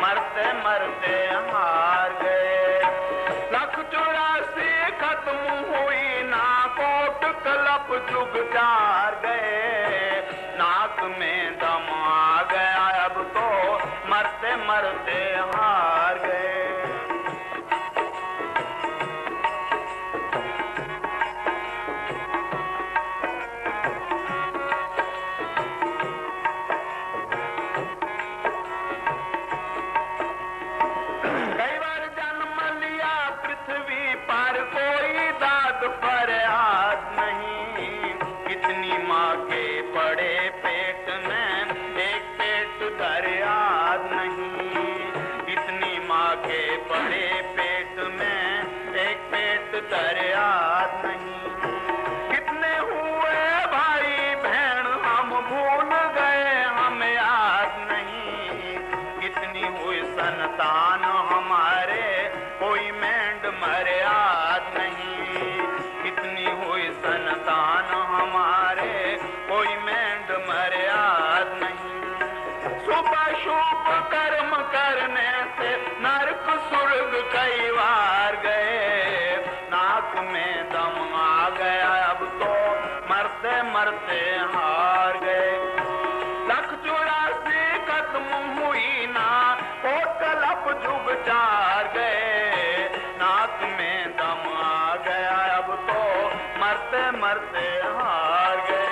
मरते मरते हार गए। 184 खत्म हुई ना कोट कलप जुग जार गए। नाक में दम आ गया अब तो मरते मरते हार गए। फरियाद नहीं, कितनी माँ के पड़े पेट में एक पेट दरियाद नहीं। कितनी माँ के पड़े पेट में एक पेट दरियाद नहीं। कितने हुए भाई बहन हम भूल गए हम याद नहीं। कितनी हुई संतान हमारे कोई मेंढ मर्याद नहीं। कितनी हुई संतान हमारे कोई मेंढ मर्याद नहीं। शुभ शुभ कर्म करने से नरक स्वर्ग कई बार गए। नाक में दम आ गया अब तो मरते मरते हार गए। 184 खत्म हुई ना कोट कलप जुग जार गए। नाक में दम आ गया अब तो मरते मरते हार गए।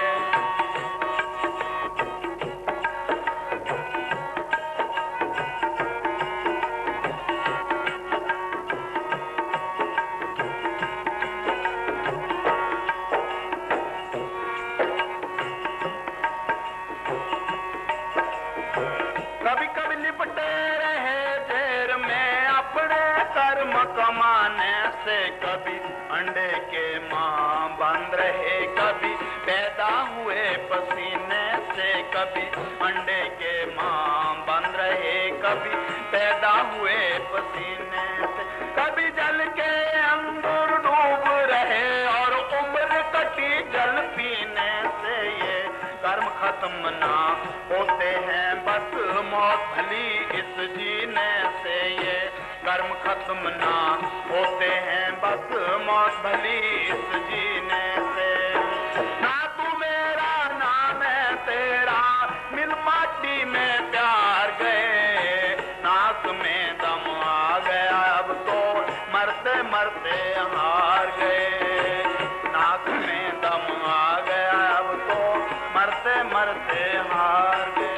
कभी कभी लिपटे रहे देर में अपने कर्म कमाने से। कभी अंडे के मां बंद रहे कभी पैदा हुए पसीने से। कभी अंडे के मां बंद रहे कभी पैदा हुए पसीने से। कभी जल के अंदर डूब रहे और उम्र कटी जल पीने से। ये कर्म खत्म ना होते हैं बस मौत भली इस जीने से। ये कर्म खत्म ना होते हैं बस मौत भली इस जीने से। ना तू मेरा ना मैं तेरा मिल माटी में प्यार गए। नाक में दम आ गया अब तो मरते मरते हार गए। नाक में दम आ गया अब तो मरते मरते हार गए।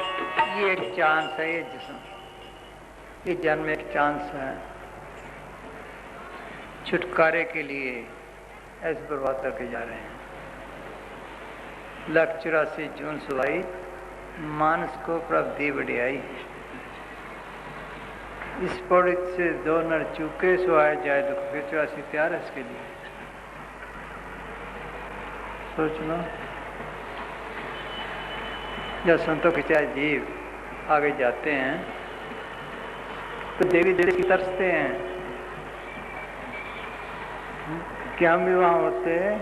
ये एक चांस है, ये जिस्म, ये जन्म एक चांस है। छुटकारे के लिए ऐसे बर्बाद करके जा रहे हैं। 184 जून सुहाई मानस को प्राप्ति बढ़ियाई। इस पौड़ी से दो नर चूके सुहाए जाए दुख। 84 तैयार है इसके लिए। सोच लो, जब संतों के चाहे जीव आगे जाते हैं तो देवी देवी तरसते हैं कि हम भी वहाँ होते हैं,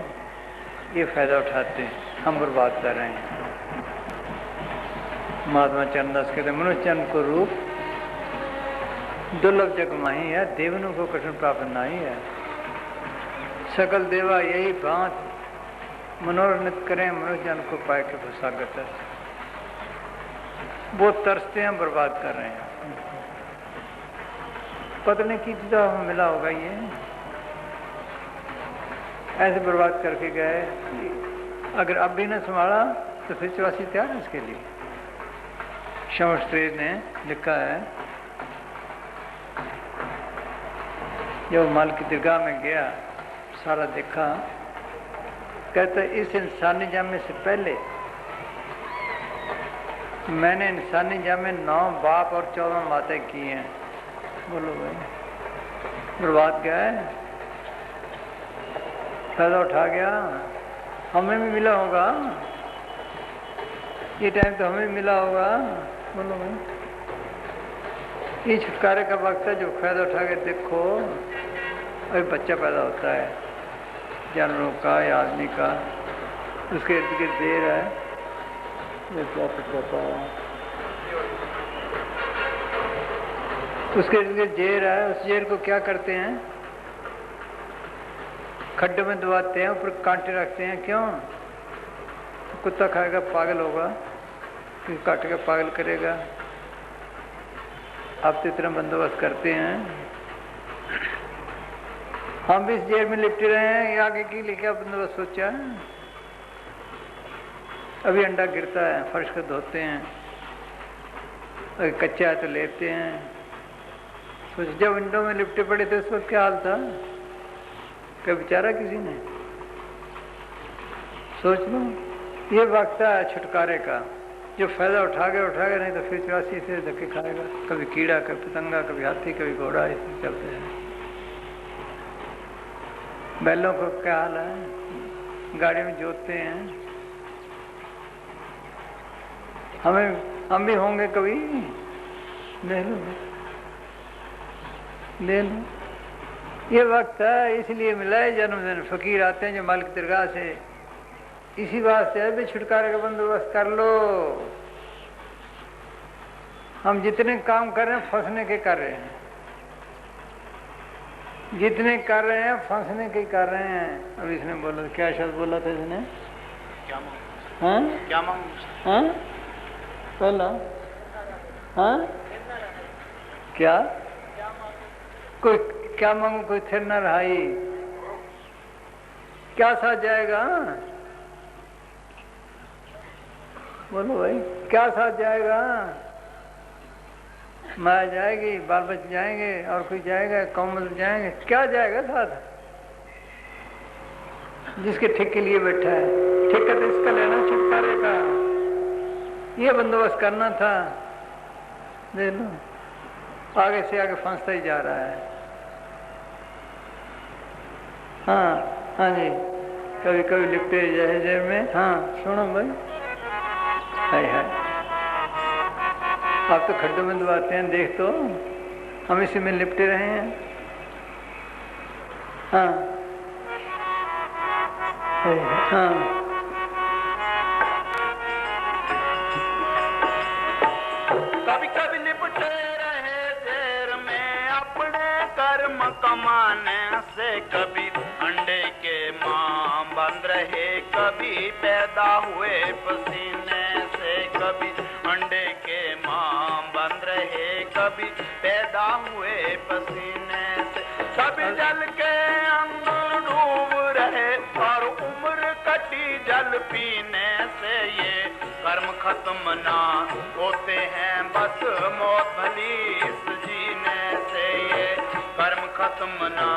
ये फायदा उठाते हैं, हम बर्बाद कर रहे हैं। महात्मा चरणदास कहते हैं मनुष्य को रूप दुर्लभ जग माही है। देवनों को कठिन प्राप्त नहीं है। सकल देवा यही बात मनोरथ करें मनुष्य को पाए के प्रसागत है। वो तरसते हैं, बर्बाद कर रहे हैं। पता नहीं कितनी दफा मिला होगा ये, ऐसे बर्बाद करके गए। अगर अब भी न संभाला तो फिर 84 तैयार है इसके लिए। शमश्री ने लिखा है, जब माल की दरगाह में गया सारा देखा, कहता इस इंसानी जामे से पहले मैंने इंसानी जामे 9 बाप और 14 माताएं की हैं। बोलो भाई, बर्बाद गया है, फायदा उठा गया। हमें भी मिला होगा, ये टाइम तो हमें मिला होगा। बोलो भाई, ये छुटकारे का वक्त है, जो फायदा उठा के देखो। अभी बच्चा पैदा होता है जानवरों का या आदमी का, उसके इर्द गिर्द देर है, ये क्या होता है। उसके लिए जेर है, उस जेर को क्या करते हैं, खड्डे में दबाते हैं, ऊपर कांटे रखते हैं। क्यों? तो कुत्ता खाएगा पागल होगा, कि काट के पागल करेगा। आप तो इतना बंदोबस्त करते हैं। हम भी इस जेल में लिपटे रहे हैं, ये आगे की लिए क्या बंदोबस्त सोचा है? अभी अंडा गिरता है, फर्श को धोते हैं, अगर कच्चा है तो लेते हैं। सोच, जब विंडो में लिपटे पड़े थे उस वक्त क्या हाल था? क्या बेचारा किसी ने सोच लो। ये वक्त है छुटकारे का, जो फायदा उठा गए, नहीं तो फिर 84 से धक्के खाएगा। कभी कीड़ा, कभी पतंगा, कभी हाथी, कभी घोड़ा, ऐसे चलते हैं। बैलों को क्या हाल है, गाड़ी में जोतते हैं। हम भी होंगे कभी, ले लो। ये वक्त है, इसलिए मिला है जन्मदिन। फकीर आते हैं जो मालिक दरगाह से, इसी वास्ते है भी छुटकारे का बंदोबस्त कर लो। हम जितने काम कर रहे हैं फंसने के कर रहे हैं, जितने कर रहे हैं फंसने के कर रहे हैं। अब इसने बोला, क्या शब्द बोला था इसने? क्या मांगू? हाँ क्या मांगू? हाँ बोला, हाँ क्या? कोई क्या मांगू, कोई थिर न रहाई। क्या साथ जाएगा? बोलो भाई, क्या साथ जाएगा? माँ जाएगी, बाल बच्चे जाएंगे, और कोई जाएगा, कौम जाएंगे, क्या जाएगा साथ? जिसके ठेके के लिए बैठा है, ठेका तो इसका लेना छुटकारे का। ये बंदोबस्त करना था। देख लो, आगे से आगे फंसता ही जा रहा है। हाँ जी, कभी कभी लिपटे जाए जेब में। हाँ सुनो भाई, हाय आप तो खड्डों में दबाते हैं, देख तो हम इसी में लिपटे रहे हैं। हाँ हाँ कभी कभी लिपटे रहे जेर में अपने कर्म कमाने से, कभी अंडे के मां बंद रहे, कभी पैदा हुए पसीने से, कभी अंडे के मां बंद रहे, कभी पैदा हुए पसीने से, कभी जल के अंदर डूब रहे और उम्र कटी जल पीने से। ये कर्म खत्म ना होते हैं बस मौत भली इस जीने से, ये कर्म खत्म ना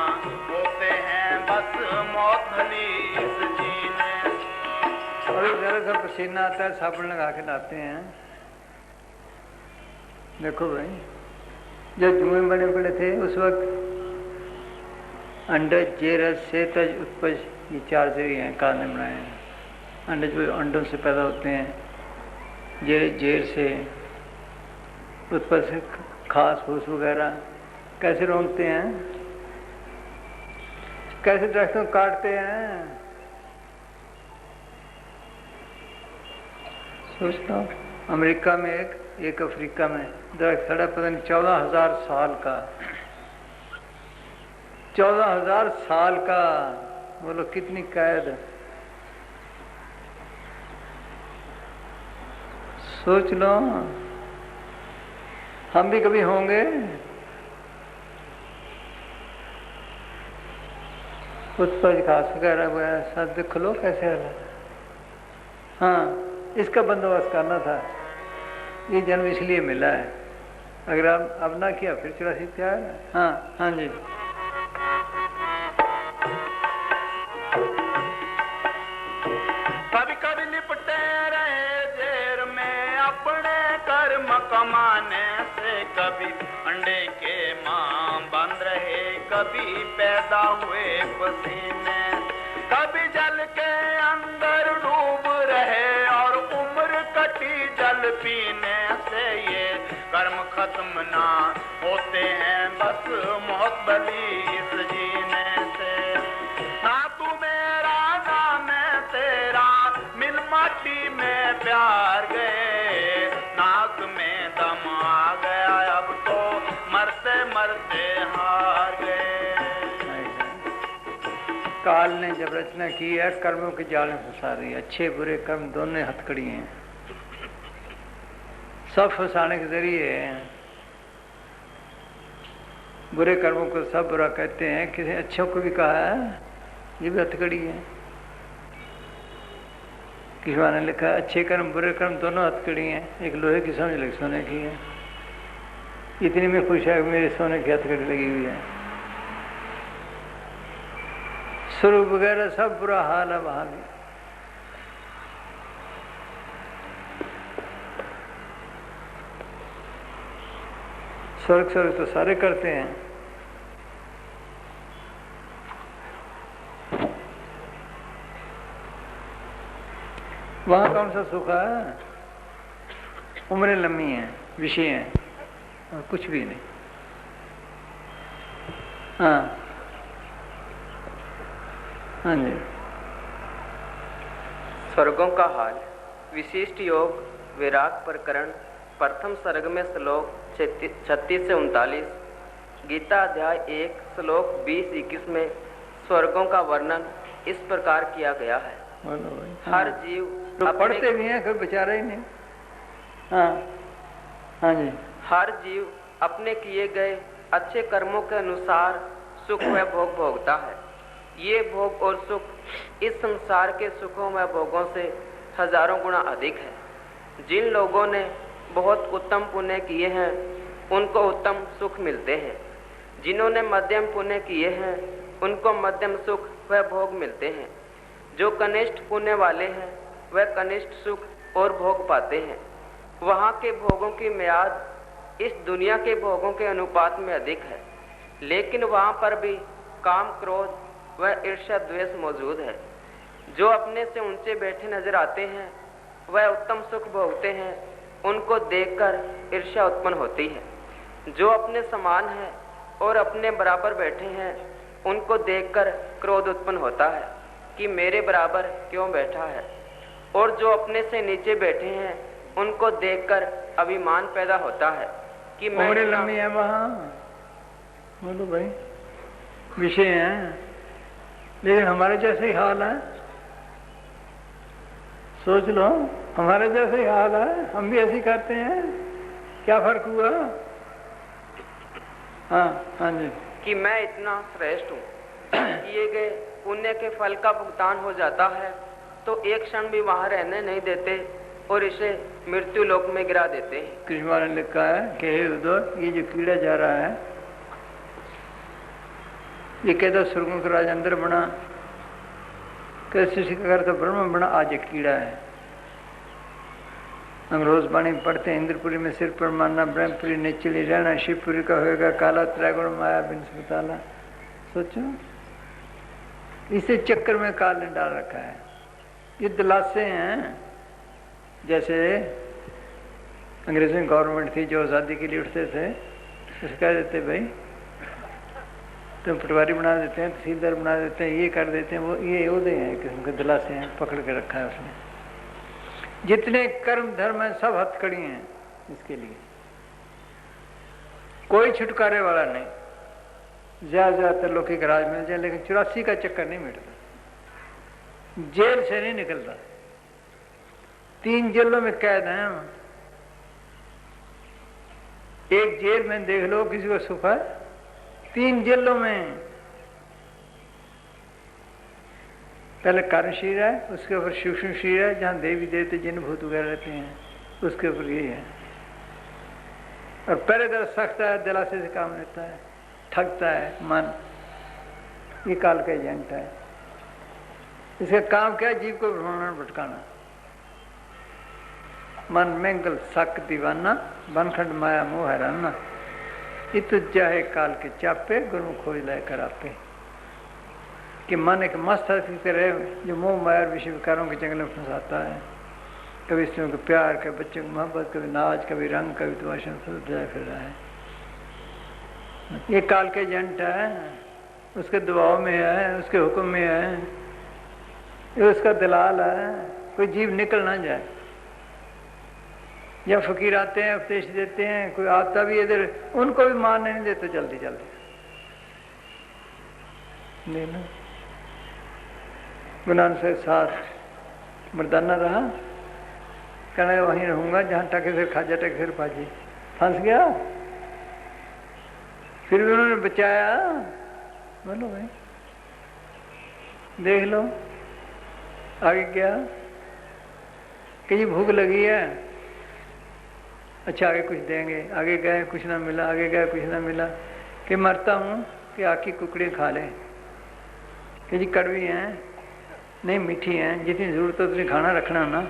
होते हैं बस मौत भली इस जीने से। अभी जरा सा पसीना आता है, साबुन लगा के नहाते हैं। देखो भाई, जब जुए बने पड़े थे उस वक्त अंडज, जेरस, सेतज, उत्पज, ये 4 जरिए हैं कारण बनाए हैं। अंडज जो अंडों से पैदा होते हैं, जेर से, उत्पज से खास फूस वगैरह। कैसे रोंगते हैं, कैसे दरख्तों को काटते हैं। सोचता हूँ, अमेरिका में एक अफ्रीका में दरख्त खड़ा, पता नहीं 14,000 साल का, 14,000 साल का। बोलो कितनी कैद। सोच लो, हम भी कभी होंगे। उत्पज घास वगैरह वगैरह सब देख लो कैसे है। हाँ, इसका बंदोबस्त करना था। ये जन्म इसलिए मिला है, अगर आप अब ना किया फिर 84 क्या है। हाँ हाँ जी, कभी कभी लिपटे रहे जेर में अपने कर्म कमाने से, कभी अंडे के मां बंद रहे, कभी पैदा हुए पसीने, कभी जल के अंदर डूब रहे और उम्र कटी जल पीने से। ये कर्म खत्म ना होते हैं बस मौत भली इस जीने से। ना तू मेरा ना मैं तेरा, मिल माटी में प्यार गए, नाक में दम आ गया अब तो मरते काल ने जब रचना की है कर्मों के जाल में फंसा दी। अच्छे बुरे कर्म दोनों हथकड़ी हैं, सब फंसाने के जरिए हैं। बुरे कर्मों को सब बुरा कहते हैं, किसी अच्छों को भी कहा है ये भी हथकड़ी है। किसी ने लिखा अच्छे कर्म बुरे कर्म दोनों हथकड़ी हैं, एक लोहे की समझ लगी सोने की है। इतनी में खुश है मेरे सोने की हथकड़ी लगी हुई है। स्वर्ग वगैरह सब बुरा हाल है वहां भी। स्वर्ग स्वर्ग तो सारे करते हैं। वहां कौन सा सुख है? उम्रें लंबी हैं, विषय हैं और कुछ भी नहीं। हाँ हाँ जी। स्वर्गों का हाल विशिष्ट योग विराग प्रकरण प्रथम सर्ग में श्लोक 36 से 39, गीता अध्याय 1 श्लोक 20-21 में स्वर्गों का वर्णन इस प्रकार किया गया है। हर जीव तो पढ़ते भी हैं, कोई बेचारा ही नहीं। हाँ हाँ जी। हर जीव अपने किए गए अच्छे कर्मों के अनुसार सुख व भोग भोगता है। ये भोग और सुख इस संसार के सुखों व भोगों से हजारों गुना अधिक है। जिन लोगों ने बहुत उत्तम पुण्य किए हैं उनको उत्तम सुख मिलते हैं। जिन्होंने मध्यम पुण्य किए हैं उनको मध्यम सुख व भोग मिलते हैं। जो कनिष्ठ पुण्य वाले हैं वह कनिष्ठ सुख और भोग पाते हैं। वहाँ के भोगों की म्याद इस दुनिया के भोगों के अनुपात में अधिक है, लेकिन वहाँ पर भी काम क्रोध व ईर्ष्या द्वेष मौजूद है। जो अपने से ऊंचे बैठे नजर आते हैं वह उत्तम सुख भोगते हैं, उनको देखकर ईर्ष्या उत्पन्न होती है। जो अपने समान है और अपने बराबर बैठे हैं उनको देखकर क्रोध उत्पन्न होता है कि मेरे बराबर क्यों बैठा है। और जो अपने से नीचे बैठे हैं उनको देखकर अभिमान पैदा होता है कि मैं लम्बी है। वहाँ बोलो भाई विषय हैं, लेकिन हमारे जैसे ही हाल है। सोच लो हमारे जैसे ही हाल है, हम भी ऐसे करते हैं। क्या फर्क हुआ? हाँ हाँ जी। कि मैं इतना श्रेष्ठ हूँ, किए गए पुण्य के फल का भुगतान हो जाता है तो एक क्षण भी वहां रहने नहीं देते और इसे मृत्यु लोक में गिरा देते हैं। कृष्ण ने लिखा है कि हे उद्धव, ये जो कीड़ा जा रहा है ये कहता स्वर्गों का राज अंदर बना, कैसे करता ब्रह्म बना, आज एक कीड़ा है। हम रोज बाणी पढ़ते हैं, इंद्रपुरी में सिर पर मानना, ब्रह्मपुरी ने चली रहना, शिवपुरी का होएगा काला, त्रैगुण माया बिन सुताला। सोचो इसे चक्कर में काल ने डाल रखा है। ये दिलासे हैं। जैसे अंग्रेजों की गवर्नमेंट थी जो आज़ादी के लिए उठते थे, उसे कह देते भाई तुम पटवारी बना देते हैं, तहसीलदार बना देते हैं, ये कर देते हैं, वो ये ओहदे हैं, किस्म के दिलासे हैं, पकड़ के रखा है उसने। जितने कर्म धर्म हैं सब हथकड़ी हैं इसके लिए, कोई छुटकारे वाला नहीं। ज्यादातर लौकिक राज मिल जाए लेकिन 84 का चक्कर नहीं मिटता, जेल से नहीं निकलता। 3 जेलों में कैद हैं हम। एक जेल में देख लो किसी को सुख है, 3 जेलों में। पहले कारण शरीर है, उसके ऊपर सूक्ष्म शरीर है जहां देवी देवते जिन भूत वगैरह रहते हैं, उसके ऊपर यही है। और पहले तरह सख्त है, दिलासे से काम लेता है, ठगता है मन। ये काल का एजेंट है। इसका काम क्या है? जीव को भ्रमण भटकाना। मन मैंगल सक दीवाना, बनखंड माया मोह हैराना। इत जाहे काल के चापे, गुरमुख खोज लाए करापे। कि मन एक मस्त हस्ती तरह जो मोह माया और विषय विकारों के जंगल में फंसाता है। कभी स्त्रियों को प्यार, कभी बच्चों को मोहब्बत, कभी नाच, कभी रंग, कभी तमाशा जाए फिर रहा है। ये काल के एजेंट है, उसके दबाव में है, उसके हुक्म में है, ये उसका दलाल है। कोई जीव निकल ना जाए। या फकीर आते हैं, उपदेश देते हैं, कोई आता भी इधर, उनको भी मारने नहीं देते जल्दी जल्दी। गुनान से साथ मर्दाना रहा, कहना वहीं रहूंगा जहाँ टके फिर खाजा टके फिर पाजी। फंस गया, फिर भी उन्होंने बचाया। बोलो भाई, देख लो आगे क्या कि जी भूख लगी है, अच्छा आगे कुछ देंगे, आगे गए कुछ ना मिला, आगे गए कुछ ना मिला, कि मरता हूँ कि आकी कुकड़ी खा लें, कि जी कड़वी हैं नहीं मीठी हैं, जितनी ज़रूरत है उतनी खाना रखना ना,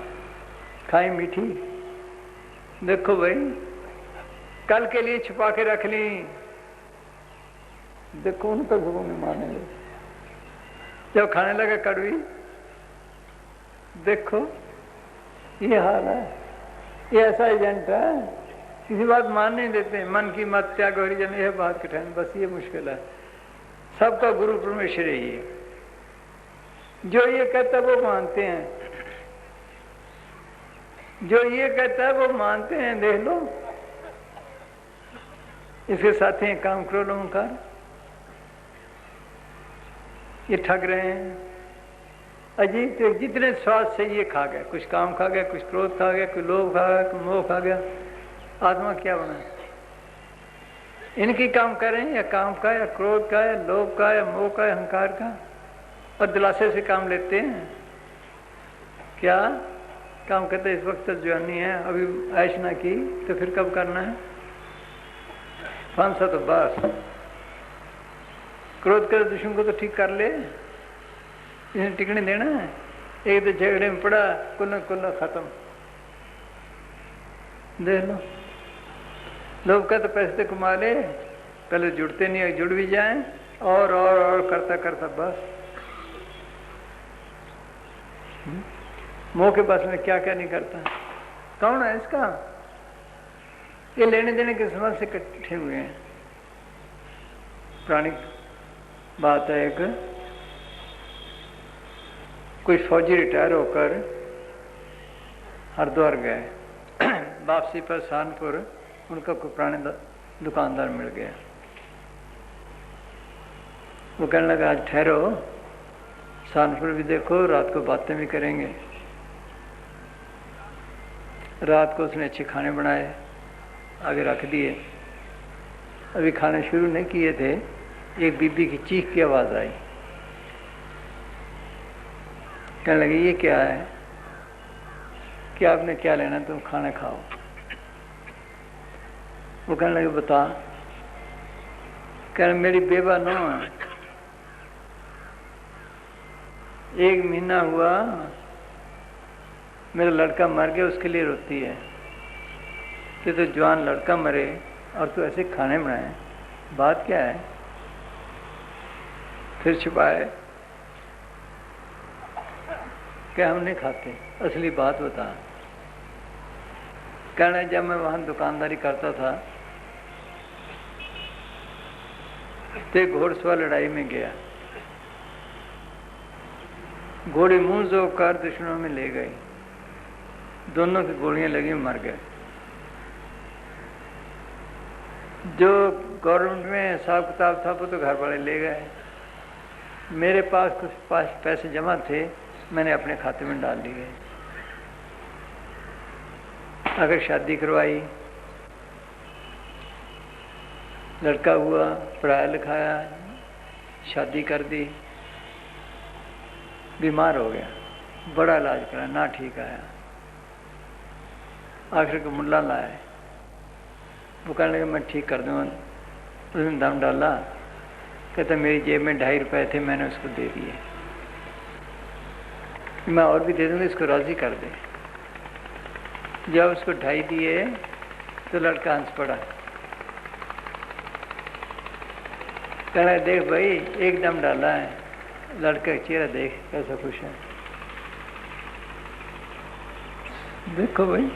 खाई मीठी। देखो भाई कल के लिए छुपा के रख ली, देखो उन तक भूखों में मारने लगे, जब खाने लगा कड़वी, देखो ये हाल है। ये ऐसा एजेंट है, किसी बात मान नहीं देते, मन की मत त्याग हरिजन, यह बात कठिन, बस ये मुश्किल है। सबका गुरु परमेश्वर है, ये जो ये कहता है वो मानते हैं, जो ये कहता है वो मानते हैं। देख लो इसके साथी हैं काम क्रोध अहंकार, ये ठग रहे हैं। अजीब तो जितने स्वाद से ये खा गया, कुछ काम खा गया, कुछ क्रोध खा गया, कुछ लोभ खा गया, कुछ मोह खा गया। आत्मा क्या बना? इनकी काम करें या काम का या क्रोध का या लोभ का या मोह का या अहंकार का, और दिलासे से काम लेते हैं। क्या काम करते इस वक्त तक जवानी है, अभी ऐश ना की तो फिर कब करना है? 500 तो बस। क्रोध कर दुश्मन को तो ठीक कर ले, इन्हें टिकने देना है। एक तो झगड़े में पड़ा, कुल्ला खत्म। देख लो लोग का तो पैसे कमा ले, पहले जुड़ते नहीं, जुड़ भी जाएं और करता करता बस मोह के बस में क्या क्या नहीं करता। कौन है इसका? ये लेने देने के समझ से इकट्ठे हुए हैं। पुरानी बात है, एक कोई फौजी रिटायर होकर हरिद्वार गए, वापसी पर सहारनपुर उनका कोई पुराने दुकानदार मिल गया। वो कहने लगा आज ठहरो, सहारनपुर भी देखो, रात को बातें भी करेंगे। रात को उसने अच्छे खाने बनाए, आगे रख दिए। अभी खाने शुरू नहीं किए थे, एक बीबी की चीख की आवाज़ आई। कहने लगी ये क्या है, कि आपने क्या लेना, तुम खाना खाओ। वो कहने लगे बता। कहने मेरी बेवा नो है, 1 महीना हुआ मेरा लड़का मर गया, उसके लिए रोती है कि तो जवान लड़का मरे और तू ऐसे खाने बनाए, बात क्या है? फिर छुपाए, क्या हम नहीं खाते, असली बात बता। कहना जब मैं वहाँ दुकानदारी करता था तो घोड़सवार लड़ाई में गया, घोड़े मुंह जोकर दुश्मनों में ले गए, दोनों की गोलियां लगी, मर गए। जो गवर्नमेंट में हिसाब किताब था वो तो घर वाले ले गए। मेरे पास कुछ पैसे जमा थे, मैंने अपने खाते में डाल दिए। अगर शादी करवाई, लड़का हुआ, पढ़ाया लिखाया, शादी कर दी, बीमार हो गया, बड़ा इलाज करा, ना ठीक आया। आखिर को मुल्ला लाए, वो कहने लगे मैं ठीक कर दूँगा। उसने दम डाला, कहता मेरी जेब में 2.5 रुपए थे, मैंने उसको दे दिए, मैं और भी दे दूँगा, इसको राज़ी कर दे। जब उसको 2.5 दिए तो लड़का हंस पड़ा, कहना देख भाई एकदम डाला है, लड़के का चेहरा देख कैसा खुश है। देखो भाई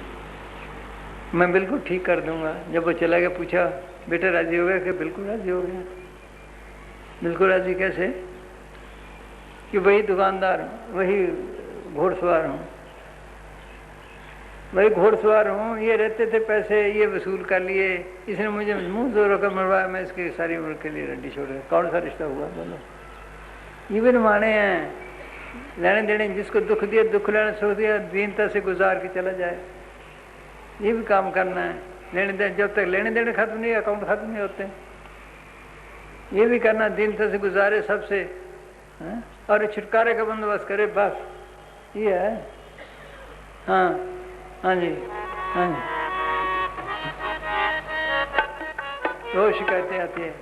मैं बिल्कुल ठीक कर दूंगा। जब वो चला गया पूछा बेटा राजी हो गया? कि बिल्कुल राजी हो गया। बिल्कुल राजी कैसे? कि वही दुकानदार हूँ, वही घोड़सवार हूँ, वही घोड़सवार हूँ, ये रहते थे पैसे ये वसूल कर लिए, इसने मुझे मुंह जोरों का मरवाया, मैं इसकी सारी उम्र के लिए रड्डी छोड़। कौन सा रिश्ता हुआ बोलो? ये भी माने हैं लेने देने, जिसको दुख दिया दुख लेना छोड़ दिया, दीनता से गुजार के चला जाए, ये भी काम करना है। लेने देने, जब तक लेने देने खत्म नहीं, अकाउंट खत्म नहीं होते, ये भी करना, दीनता से गुजारे सबसे, है? और छुटकारे का बंदोबस्त करे, बस ये है। हाँ हाँ जी, हाँ जी। रोज शिकायतें आती है,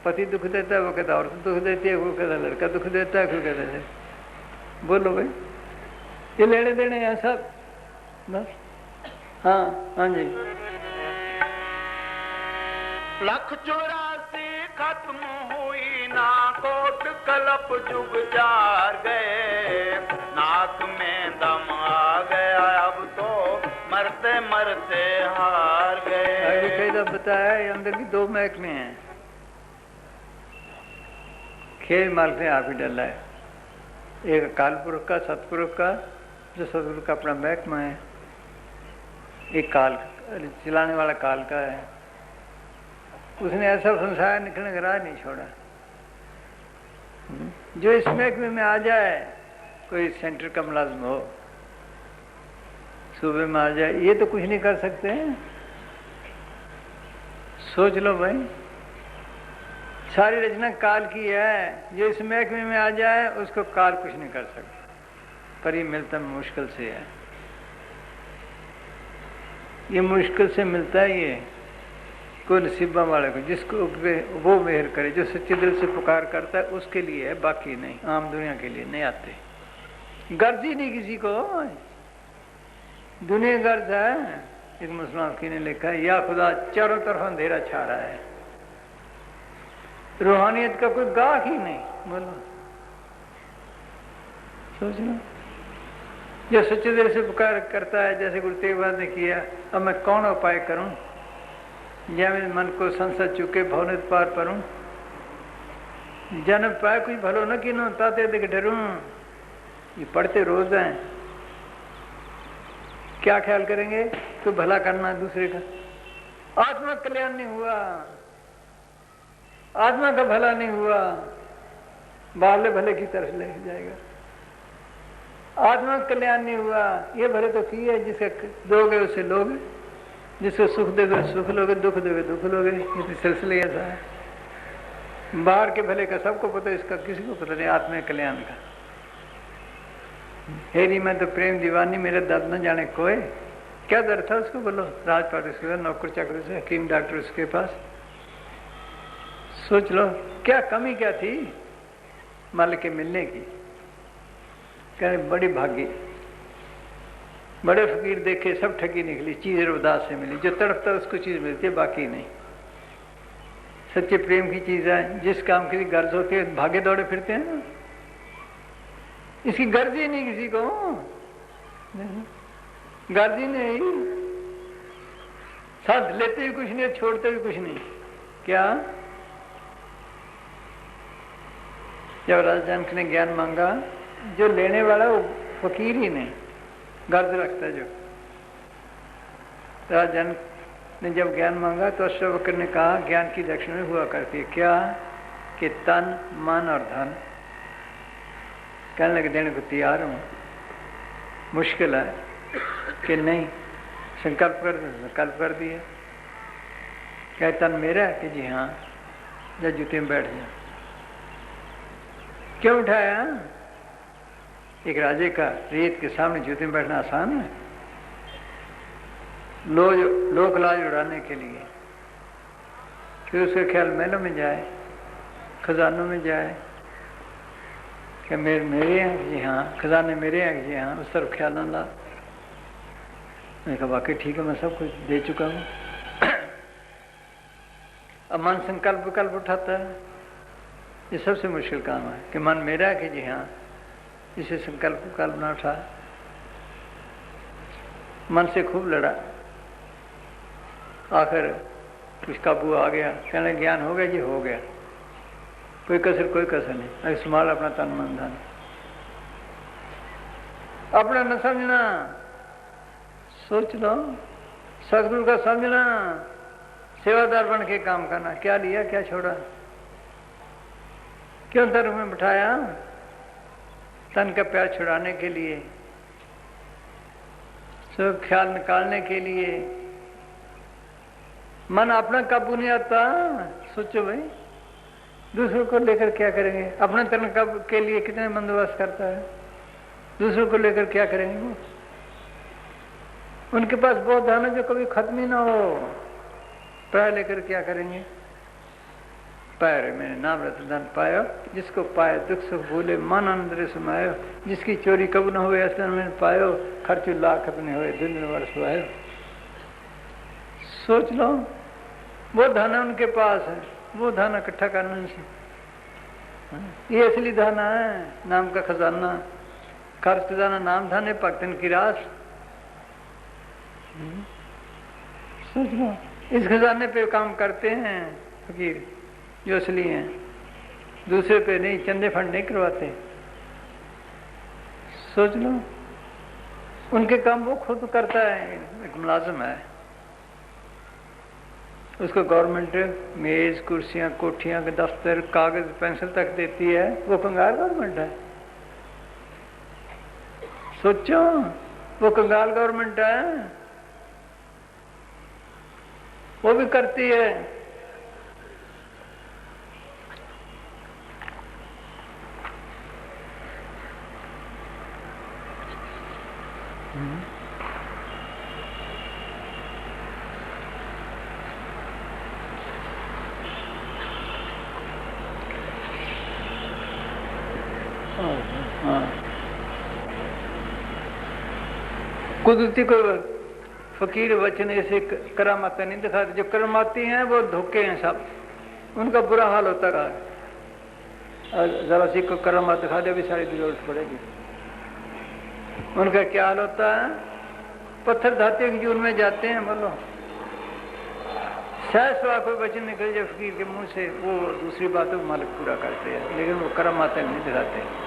पति दुख देता है, वो कहता है औरत दुख देती है, वो कहता है लड़का दुख देता है, वो कहता है। बोलो भाई, ये लेने देने हैं सब, बस। हाँ हाँ जी। 184 खत्म हुई ना, कोट कलप जुग जार गए, नाक में दम आ गया, अब तो मरते मरते हार गए। आगे कई दफा बताया, अंदर की 2 महकमे हैं, खेल माल से आप ही डला है। एक अकाल पुरख का, सतपुरुष का, जो सतपुरुष का अपना महकमा है, एक काल चलाने वाला काल का है। उसने ऐसा संसार निकलने का राह नहीं छोड़ा। जो इस महकमे में आ जाए, कोई सेंटर का मुलाजिम हो, सूबे में आ जाए, ये तो कुछ नहीं कर सकते हैं। सोच लो भाई, सारी रचना काल की है, जो इस महकमे में आ जाए उसको काल कुछ नहीं कर सकता, पर ये मिलता मुश्किल से है। ये मुश्किल से मिलता है, ये कोई नसीबा वाले को, जिसको वो मेहर करे, जो सच्चे दिल से पुकार करता है उसके लिए है, बाकी नहीं, आम दुनिया के लिए नहीं आते। गर्ज ही नहीं किसी को, दुनिया गर्ज है। एक मुसलमान की ने लिखा है, या खुदा चारों तरफ अंधेरा छा रहा है, रूहानियत का कोई गाह ही नहीं। बोलो, सोच लो, जो सच्चे दिल से पुकार करता है, जैसे गुरु तेग बहादुर ने किया, अब मैं कौन उपाय करूं, या मेरे मन को संसद चुके भवनित पार परूं, जन्म पाए कुछ भलो न किनो, ताते देख डरूं। ये पढ़ते रोज हैं, क्या ख्याल करेंगे, तो भला करना दूसरे का, आत्मा कल्याण नहीं हुआ, आत्मा का भला नहीं हुआ, बाले भले की तरफ ले जाएगा। आत्मा कल्याण नहीं हुआ, ये भले तो किए, जिसे दोगे उसे लोगे, जिसको सुख दोगे सुख लोगे, दुख दोगे दुख लोगे, ये तो सिलसिले ऐसा है। बाहर के भले का सबको पता, इसका किसी को पता नहीं, आत्मा कल्याण का। हेरी मैं तो प्रेम दीवानी, मेरा दर्द न जाने कोई। क्या दर्द था उसको, बोलो, राजपाट उसके नौकर चाकर से, हकीम डॉक्टर उसके पास। सोच लो क्या कमी क्या थी मालिक के मिलने की। कहने बड़ी भागी, बड़े फकीर देखे, सब ठगी निकली, चीज उदास से मिली, जो तड़पता उसको चीज मिलती है, बाकी नहीं। सच्चे प्रेम की चीज है, जिस काम की गर्ज होती है भागे दौड़े फिरते हैं ना, इसकी गर्ज ही नहीं किसी को, गर्ज ही नहीं, साथ लेते भी कुछ नहीं, छोड़ते भी कुछ नहीं। क्या जब राजा जनक ने ज्ञान मांगा, जो लेने वाला वो फकीर ही नहीं, गर्ज रखता है। जो राजा जनक ने जब ज्ञान मांगा तो अशरफ बकर ने कहा, ज्ञान की दक्षिणा हुआ करती है क्या, कि तन मन और धन। कहने लगे देने को तैयार हूँ, मुश्किल है कि नहीं, संकल्प कर दिया। क्या तन मेरा है, कि जी हाँ, जब जूते में बैठ जाए। क्यों उठाया, एक राजे का रेत के सामने जूते में बैठना आसान है, लोक लाज उड़ाने के लिए। फिर उसका ख्याल महलों में जाए, खजानों में जाए, क्या मेरे हैं, जी हाँ, खजाने मेरे हैं, जी हाँ, उस तरफ ख्याल न ला। मैंने कहा वाकई ठीक है, मैं सब कुछ दे चुका हूँ। अब मन संकल्प विकल्प उठाता है, ये सबसे मुश्किल काम है कि मन मेरा है, कि जी हाँ, इसे संकल्प विकल्प न उठा। मन से खूब लड़ा, आखिर कुछ काबू आ गया, कहने ज्ञान हो गया जी, हो गया, कोई कसर नहीं, अभी संभाल अपना तन मन धन। अपना न समझना, सोच लो, सदगुरु का समझना, सेवादार बन के काम करना। क्या लिया क्या छोड़ा, क्यों तन में बिठाया, तन का प्यार छुड़ाने के लिए, सब ख्याल निकालने के लिए। मन अपना काबू नहीं आता। सोचो भाई, दूसरों को लेकर क्या करेंगे? अपने तन के लिए कितने बंदोबस्त करता है, दूसरों को लेकर क्या करेंगे वो? उनके पास बहुत धन है जो कभी खत्म ही ना हो, प्राय लेकर क्या करेंगे? पैर मैंने नाम रत्न धन पायो, जिसको पाए दुख सुख भूले मन आनंद समायो, जिसकी चोरी कब न हुए असन में पायो, खर्च लाख अपने हुए दिन वर्ष वायो। सोच लो, वो धन उनके पास है, वो धन इकट्ठा करने से ये असली धन है, नाम का खजाना। खर्च जाना नाम धन है, भक्तन की रास। सोच लो, इस खजाने पे काम करते हैं फकीर जो असली हैं, दूसरे पे नहीं, चंदे फंड नहीं करवाते। सोच लो, उनके काम वो खुद करता है, एक मुलाजिम है, उसको गवर्नमेंट मेज कुर्सियां कोठियां के दफ्तर कागज पेंसिल तक देती है, वो कंगाल गवर्नमेंट है। सोचो, वो कंगाल गवर्नमेंट है, वो भी करती है। कुदरती को फकीर वचन ऐसे करामातें नहीं दिखाते, जो करामाती हैं वो धोखे हैं सब, उनका बुरा हाल होता रहा। जरा सी को करामात दिखा दे भी सारी जरूरत पड़ेगी। उनका क्या हाल होता है? पत्थर धाते के जून में जाते हैं, बोलो सहसवा कोई वचन निकल जाए फकीर के मुंह से, वो दूसरी बातों को मालिक पूरा करते हैं, लेकिन वो करामातें नहीं दिखाते।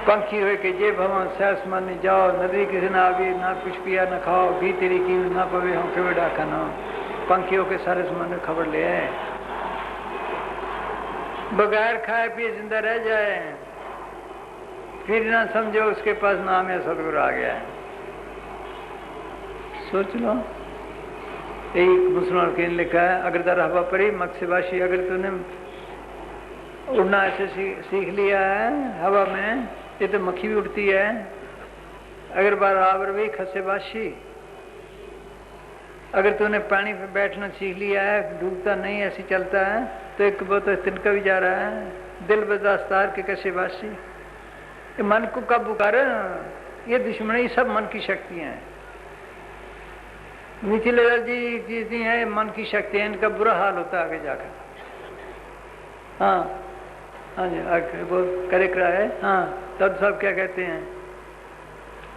पंखी हुए कि जे भवन सहस मानी जाओ, नदी किसी ना आवी, ना कुछ पिया न खाओ, भी तेरी कीमत ना पवे हम के बेड़ा खाना। पंखियों के सारे समान खबर ले आए, बगैर खाए पिए जिंदा रह जाए, फिर ना समझो उसके पास नाम है सदगुरु आ गया है। सोच लो, एक मुसलमान के लिखा है, अगर दर हवा पड़ी मकसबाशी, अगर तूने उड़ना ऐसे सीख लिया है हवा में, ये तो मक्खी भी उड़ती है, अगर बराबर भी खसेबाशी, अगर तूने पानी पे बैठना सीख लिया है, डूबता नहीं ऐसे चलता है, तो एक बहुत तिनका भी जा रहा है, दिल बदास्तार के कसेबाशी। ये मन को काबू कर, ये दुश्मनी सब मन की शक्तियां हैं, नीचे लेवल जी चीजें हैं, मन की शक्ति है, इनका बुरा हाल होता है आगे जाकर। हाँ हाँ जी, वो करे करा है। हाँ, तब सब क्या कहते हैं?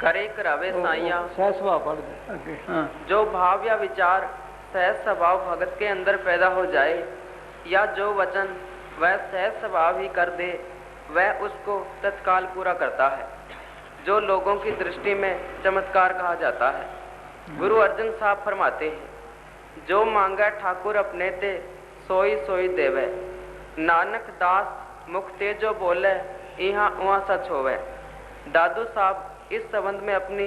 करे करावे साइया हाँ। जो भाव या विचार सहज स्वभाव भगत के अंदर पैदा हो जाए, या जो वचन वह सहज स्वभाव ही कर दे, वह उसको तत्काल पूरा करता है, जो लोगों की दृष्टि में चमत्कार कहा जाता है। गुरु अर्जन साहब फरमाते हैं, जो मांगा ठाकुर अपने ते, सोई सोई देवे, नानक दास मुख ते जो बोले, यहाँ वहाँ सच होवे। दादू साहब इस संबंध में अपनी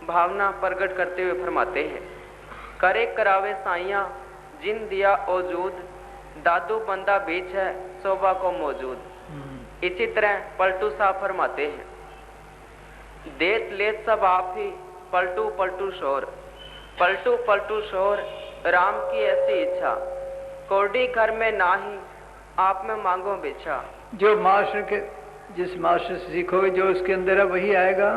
भावना प्रकट करते हुए फरमाते हैं, करे करावे साइया जिन दिया औजूद, दादू बंदा बीच है शोभा को मौजूद। इसी तरह पलटू साहब फरमाते हैं, देत लेत सब आप ही, पलटू पलटू शोर, पलटू पलटू शोर, राम की ऐसी इच्छा, कोडी घर में ना ही आप में मांगो बिछा। जो मास्टर के, जिस मास्टर से सीखोगे जो उसके अंदर है वही आएगा।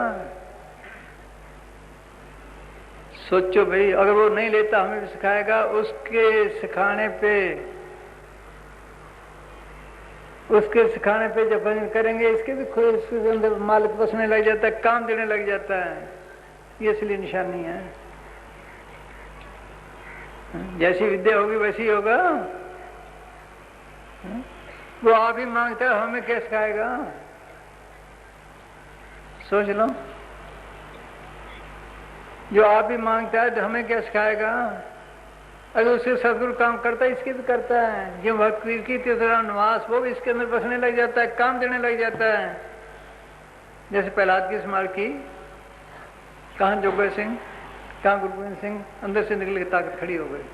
सोचो भाई, अगर वो नहीं लेता हमें भी सिखाएगा, उसके सिखाने पे जब भजन करेंगे, इसके भी खुद उसके अंदर मालिक बसने लग जाता है, काम देने लग जाता है। ये असली निशानी है। जैसी विद्या होगी वैसी होगा। वो आप ही मांगता है, हमें क्या सिखाएगा? सोच लो, जो आप ही मांगता है तो हमें क्या सिखाएगा? अगर उससे सदगुरु काम करता है, इसके भी करता है। जो भक्ति की तीसरा निवास, वो भी इसके अंदर बसने लग जाता है, काम देने लग जाता है। जैसे प्रहलाद की संभाल की, कहाँ जोगेश्वर सिंह, कहाँ गुरु गोविंद सिंह, अंदर से निकल के ताकत खड़ी हो गई।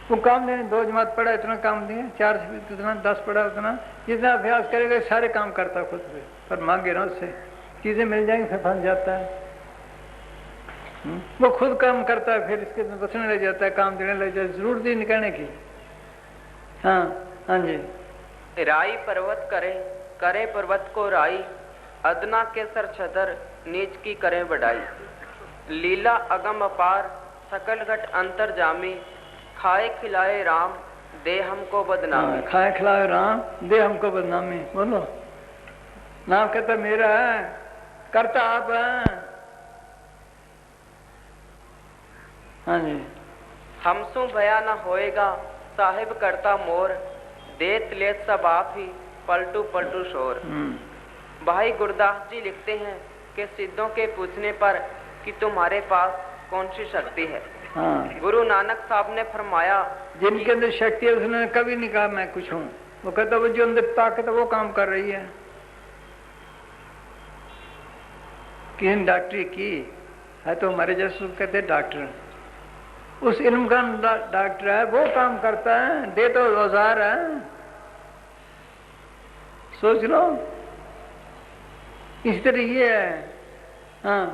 वो काम देने, 2 जमात पढ़ा इतना काम दिए, 4 से इतना, 10 पढ़ा उतना, जितना अभ्यास करेगा सारे काम करता खुद से, पर मांगे ना उससे, चीजें मिल जाएंगी फिर फंस जाता है। वो खुद काम करता है, फिर इसके बसने लग जाता है, काम देने लग जाता है, जरूरत ही निकलने की। हाँ हाँ जी। राई पर्वत करे, करे पर्वत को राई, अदना के सर छदर, नीच की करें बढ़ाई। लीला अगम अपार, सकल घट अंतर जामी, खाए खिलाए राम, दे हमको बदनामी। खाए खिलाए राम, दे हमको बदनामी। बोलो, नाम कहता मेरा है, करता आप है। हाँ जी। हमसू भया न होएगा, साहिब करता मोर, देत लेत सब आप ही, पलटू पलटू शोर। भाई गुरदास जी लिखते हैं कि सिद्धों के पूछने पर कि तुम्हारे पास कौन सी शक्ति है, हाँ। गुरु नानक साहब ने फरमाया, जिनके अंदर शक्ति है उसने कभी नहीं कहा मैं कुछ हूँ। वो कहता वो जो अंदर ताकत है वो काम कर रही है। किसी डॉक्टरी की है तो हमारे जैसे कहते डॉक्टर, उस इल्म का डॉक्टर है, वो काम करता है, दे तो औजार है। सोच लो, इस तरह ये है। हाँ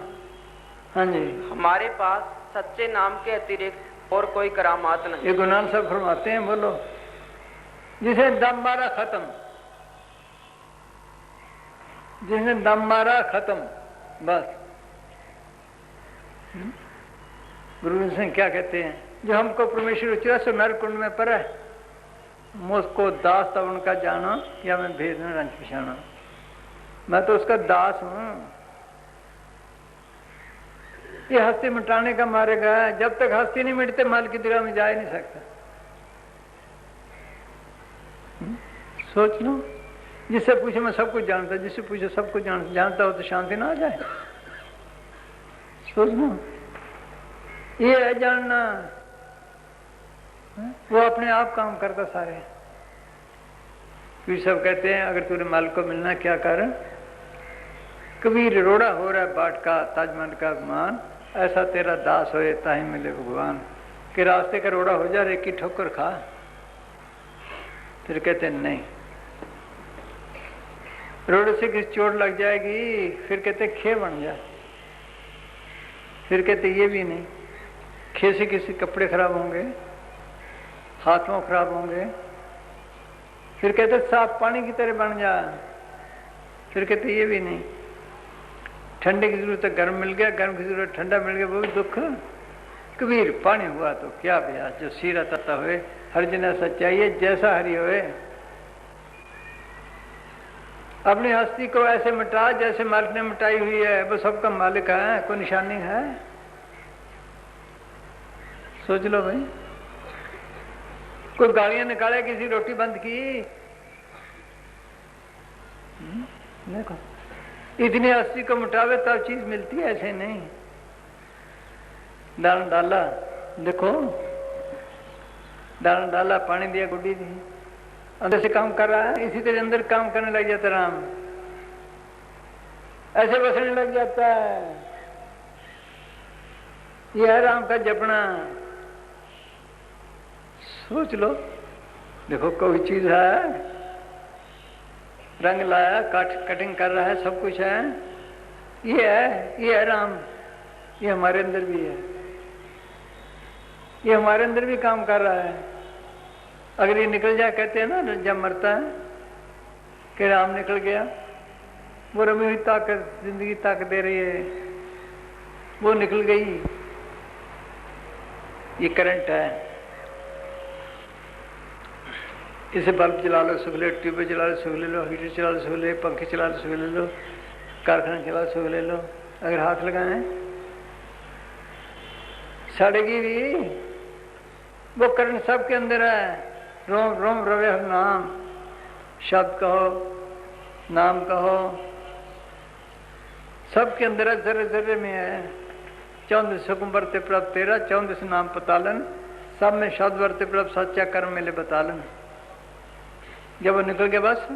हाँ जी। हमारे पास सच्चे नाम के अतिरिक्त और कोई करामात नहीं। ये गुरु नानक साहब फरमाते हैं, बोलो, जिसे दम मारा खत्म, जिसने दम मारा खत्म, बस। गुरु गोविंद सिंह क्या कहते हैं, जो हमको परमेश्वर उचरा सो नर कुंड में पर है, मुझको दास था उनका जाना, या मैं भेद में रंज पिछाना। मैं तो उसका दास हूं। ये हस्ती मिटाने का मारेगा, जब तक हस्ती नहीं मिटते माल की दिशा में जा ही नहीं सकता। सोच लो, जिससे पूछे मैं सब कुछ जानता, जिससे पूछे सब कुछ जानता हो तो शांति ना आ जाए। सोच लो, ये है जानना। वो अपने आप काम करता सारे। फिर सब कहते हैं अगर तुझे माल को मिलना क्या कर, कबीर रोड़ा हो रहा है बाट का, ताजमहल का मान, ऐसा तेरा दास होए ताही मिले भगवान। के रास्ते का रोड़ा हो जा, रेत की ठोकर खा। फिर कहते नहीं, रोड से किसी चोट लग जाएगी, फिर कहते खे बन जा। फिर कहते ये भी नहीं, खे से किसी कपड़े खराब होंगे, हाथों खराब होंगे। फिर कहते साफ पानी की तरह बन जा। फिर कहते ये भी नहीं, ठंडे की जरूरत है गर्म मिल गया, गर्म की जरूरत ठंडा मिल गया, वो भी दुख। कबीर पानी हुआ तो क्या भैया, जो सीरा तता हुए, हर जन ऐसा चाहिए जैसा हरि होए। अपनी हस्ती को ऐसे मिटा जैसे मालिक ने मिटाई हुई है। वो सबका मालिक है, कोई निशानी है। सोच लो भाई, कोई गालियां निकाले, किसी रोटी बंद की, देखो इतनी हस्ती को मिटावे तब चीज मिलती है, ऐसे नहीं। दाल डाला, देखो दाल डाला, पानी दिया, गुड्डी दी, अंदर से काम कर रहा है, इसी तरह अंदर काम करने लग जाता राम, ऐसे बसने लग जाता है। यह है राम का जपना। सोच लो, देखो कोई चीज है, रंग लाया, कटिंग कर रहा है, सब कुछ है, ये है राम। ये हमारे अंदर भी है, ये हमारे अंदर भी काम कर रहा है। अगर ये निकल जाए, कहते हैं ना जब मरता है कि राम निकल गया, वो रमी हुई ताकत, जिंदगी ताकत दे रही है, वो निकल गई। ये करंट है, इसे बल्ब जला लो सुख ले, ट्यूब जला लो सुख ले लो, हीटर चला लो सुख ले, पंखे चला लो सुख ले लो, कारखाना चला लो सुख ले लो। अगर हाथ लगाए सड़ेगी भी। वो करंट सबके अंदर है। रोम रोम रवे नाम, शब्द कहो, नाम कहो, सबके अंदर है, जर्रे जर्रे में है। 14 हुक्म बरते प्रभ तेरा, 14 नाम पतालन, सब में शब्द बरते प्रभ सच्चा कर्म मिले बतालन। जब वो निकल गया बस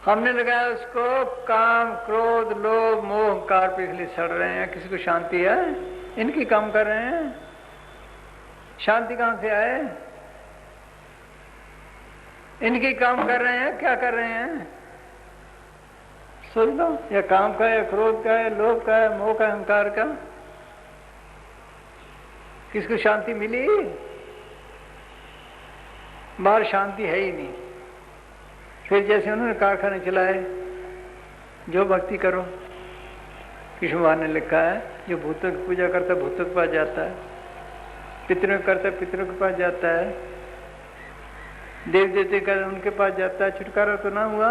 हमने लगाया उसको काम, क्रोध, लोभ, मोह, अहंकार पे, इसलिए सड़ रहे हैं। किसी को शांति है? इनकी काम कर रहे हैं। शांति कहां से आए? इनकी काम कर रहे हैं। क्या कर रहे हैं सोच लो, या काम का, या क्रोध का, या लोभ का, या मोह का, अहंकार का। किसको शांति मिली? बाहर शांति है ही नहीं। फिर जैसे उन्होंने कारखाने चलाए, जो भक्ति करो, कृष्ण भगवान ने लिखा है, जो भूतों की पूजा करता है भूतों के पास जाता है, पितरों को करता है पितरों के पास जाता है, देव देवते का उनके पास जाता है। छुटकारा तो ना हुआ।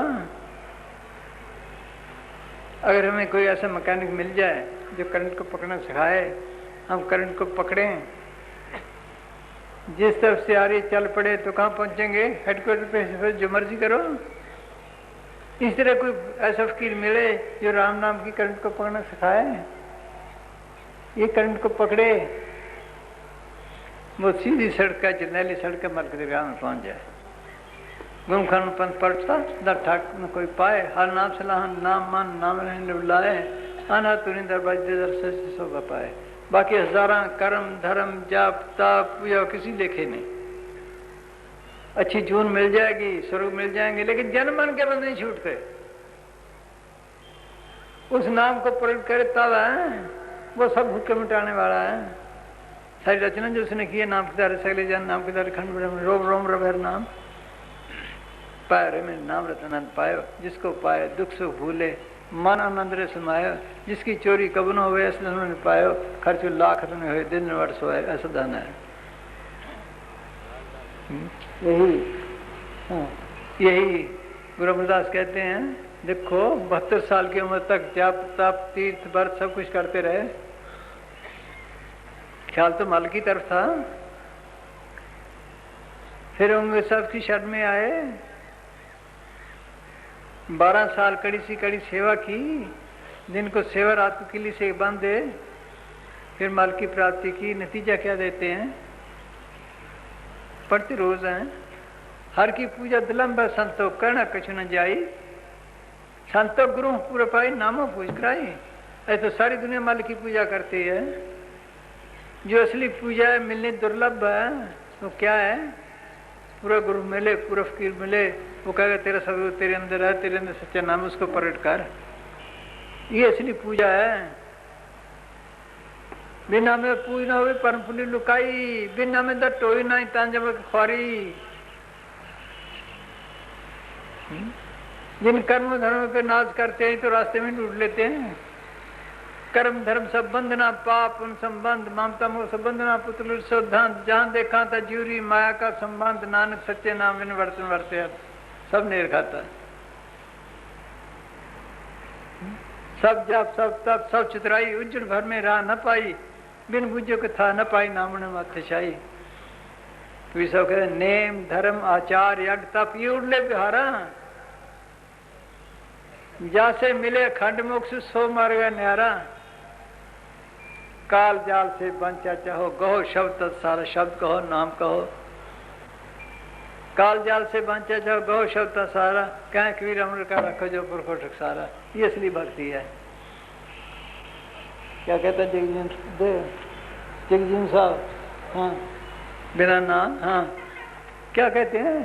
अगर हमें कोई ऐसा मैकेनिक मिल जाए जो करंट को पकड़ना सिखाए, हम करंट को पकड़ें, जिस तरफ से आ रही चल पड़े, तो कहाँ पहुंचेंगे? हेडक्वार्टर पे जो मर्जी करो। इस तरह कोई ऐसा फकीर मिले जो राम नाम की करंट को पकड़ना सिखाए, ये करंट को पकड़े, वो सीधी सड़क का, जर्नैली सड़क का मरकज गाँव में पहुंच जाए। गुम खान पंथ पढ़ता दर ठाक न कोई पाए, हर नाम सलाह नाम मान नाम रहने लाए, आना तुरी दरबाजे शोभा पाए। बाकी हजारा कर्म धर्म जाप ताप पूजा किसी लेखे नहीं। अच्छी जून मिल जाएगी, स्वर्ग मिल जाएंगे, लेकिन जन मन के बंद नहीं छूट गए। उस नाम को प्रयोग करे तब है वो सब भूखे मिटाने वाला है। सारी रचना जो उसने की है, नाम के द्वारा सगले जन, नाम के द्वारा खंड रोम रोम रभर नाम पाए रे में नाम रतन पायो, जिसको पाए दुख सुख भूले मन आनंद रे समायो, जिसकी चोरी कब न हुए ऐसे उन्होंने पायो, खर्च लाख न हुए दिन वर्ष हुए, ऐसा दाना है। यही गुरु अमरदास कहते हैं, देखो 72 साल की उम्र तक जप तप तीर्थ व्रत सब कुछ करते रहे, ख्याल तो मल की तरफ था। फिर उनके सबकी शरण में आए, 12 साल कड़ी सी कड़ी सेवा की, दिन को सेवा रात को किली से बंधे, फिर माल की प्राप्ति की। नतीजा क्या देते हैं? पढ़ते रोज हैं। हर की पूजा दिलंब संतो करना कछु न जाई, संतो गुरु पूरे पाई नामो पूज कराई। ऐसे तो सारी दुनिया माल की पूजा करती है। जो असली पूजा है मिलनी दुर्लभ है, वो क्या है? पूरा गुरु मिले, पूरा फकीर मिले, वो कहेगा तेरा सब तेरे अंदर है, तेरे अंदर सच्चा नाम, उसको प्रकट कर। ये असली पूजा है। बिना में पूज ना हुई परम पुण्य लुकाई, बिना में दर टोई ना तांजब ख्वारी। जिन कर्म धर्म पे नाच करते हैं तो रास्ते में लूट लेते हैं। कर्म धर्म संबंध ना पाप उन संबंध, ममता मोह संबंध ना पुत्र शोधांत, जहां देखा था ज्यूरी माया का संबंध, नानक सच्चे नाम इन वर्तन वर्ते सब नेर खाता। सब जप सब तप सब चितराई, उज्जवल भर में राह न पाई, बिन बुझे को था न पाई नामने माथे छाई। तो सब कहते नेम धर्म आचार यज्ञ तप ये उड़ले बिहारा, जा से मिले खंड मोक्ष सो मार गया न्यारा। काल जाल से बंचा चाहो, गहो शब्द सारा, शब्द कहो नाम कहो। काल जाल से बंचा चाहो, गहो शब्द सारा, कह कबीर अमृत का रखो जो पुरखोटक सारा। ये असली भक्ति है। क्या कहता है जगजीवन साहब? हाँ, बिना नाम, हाँ क्या कहते हैं?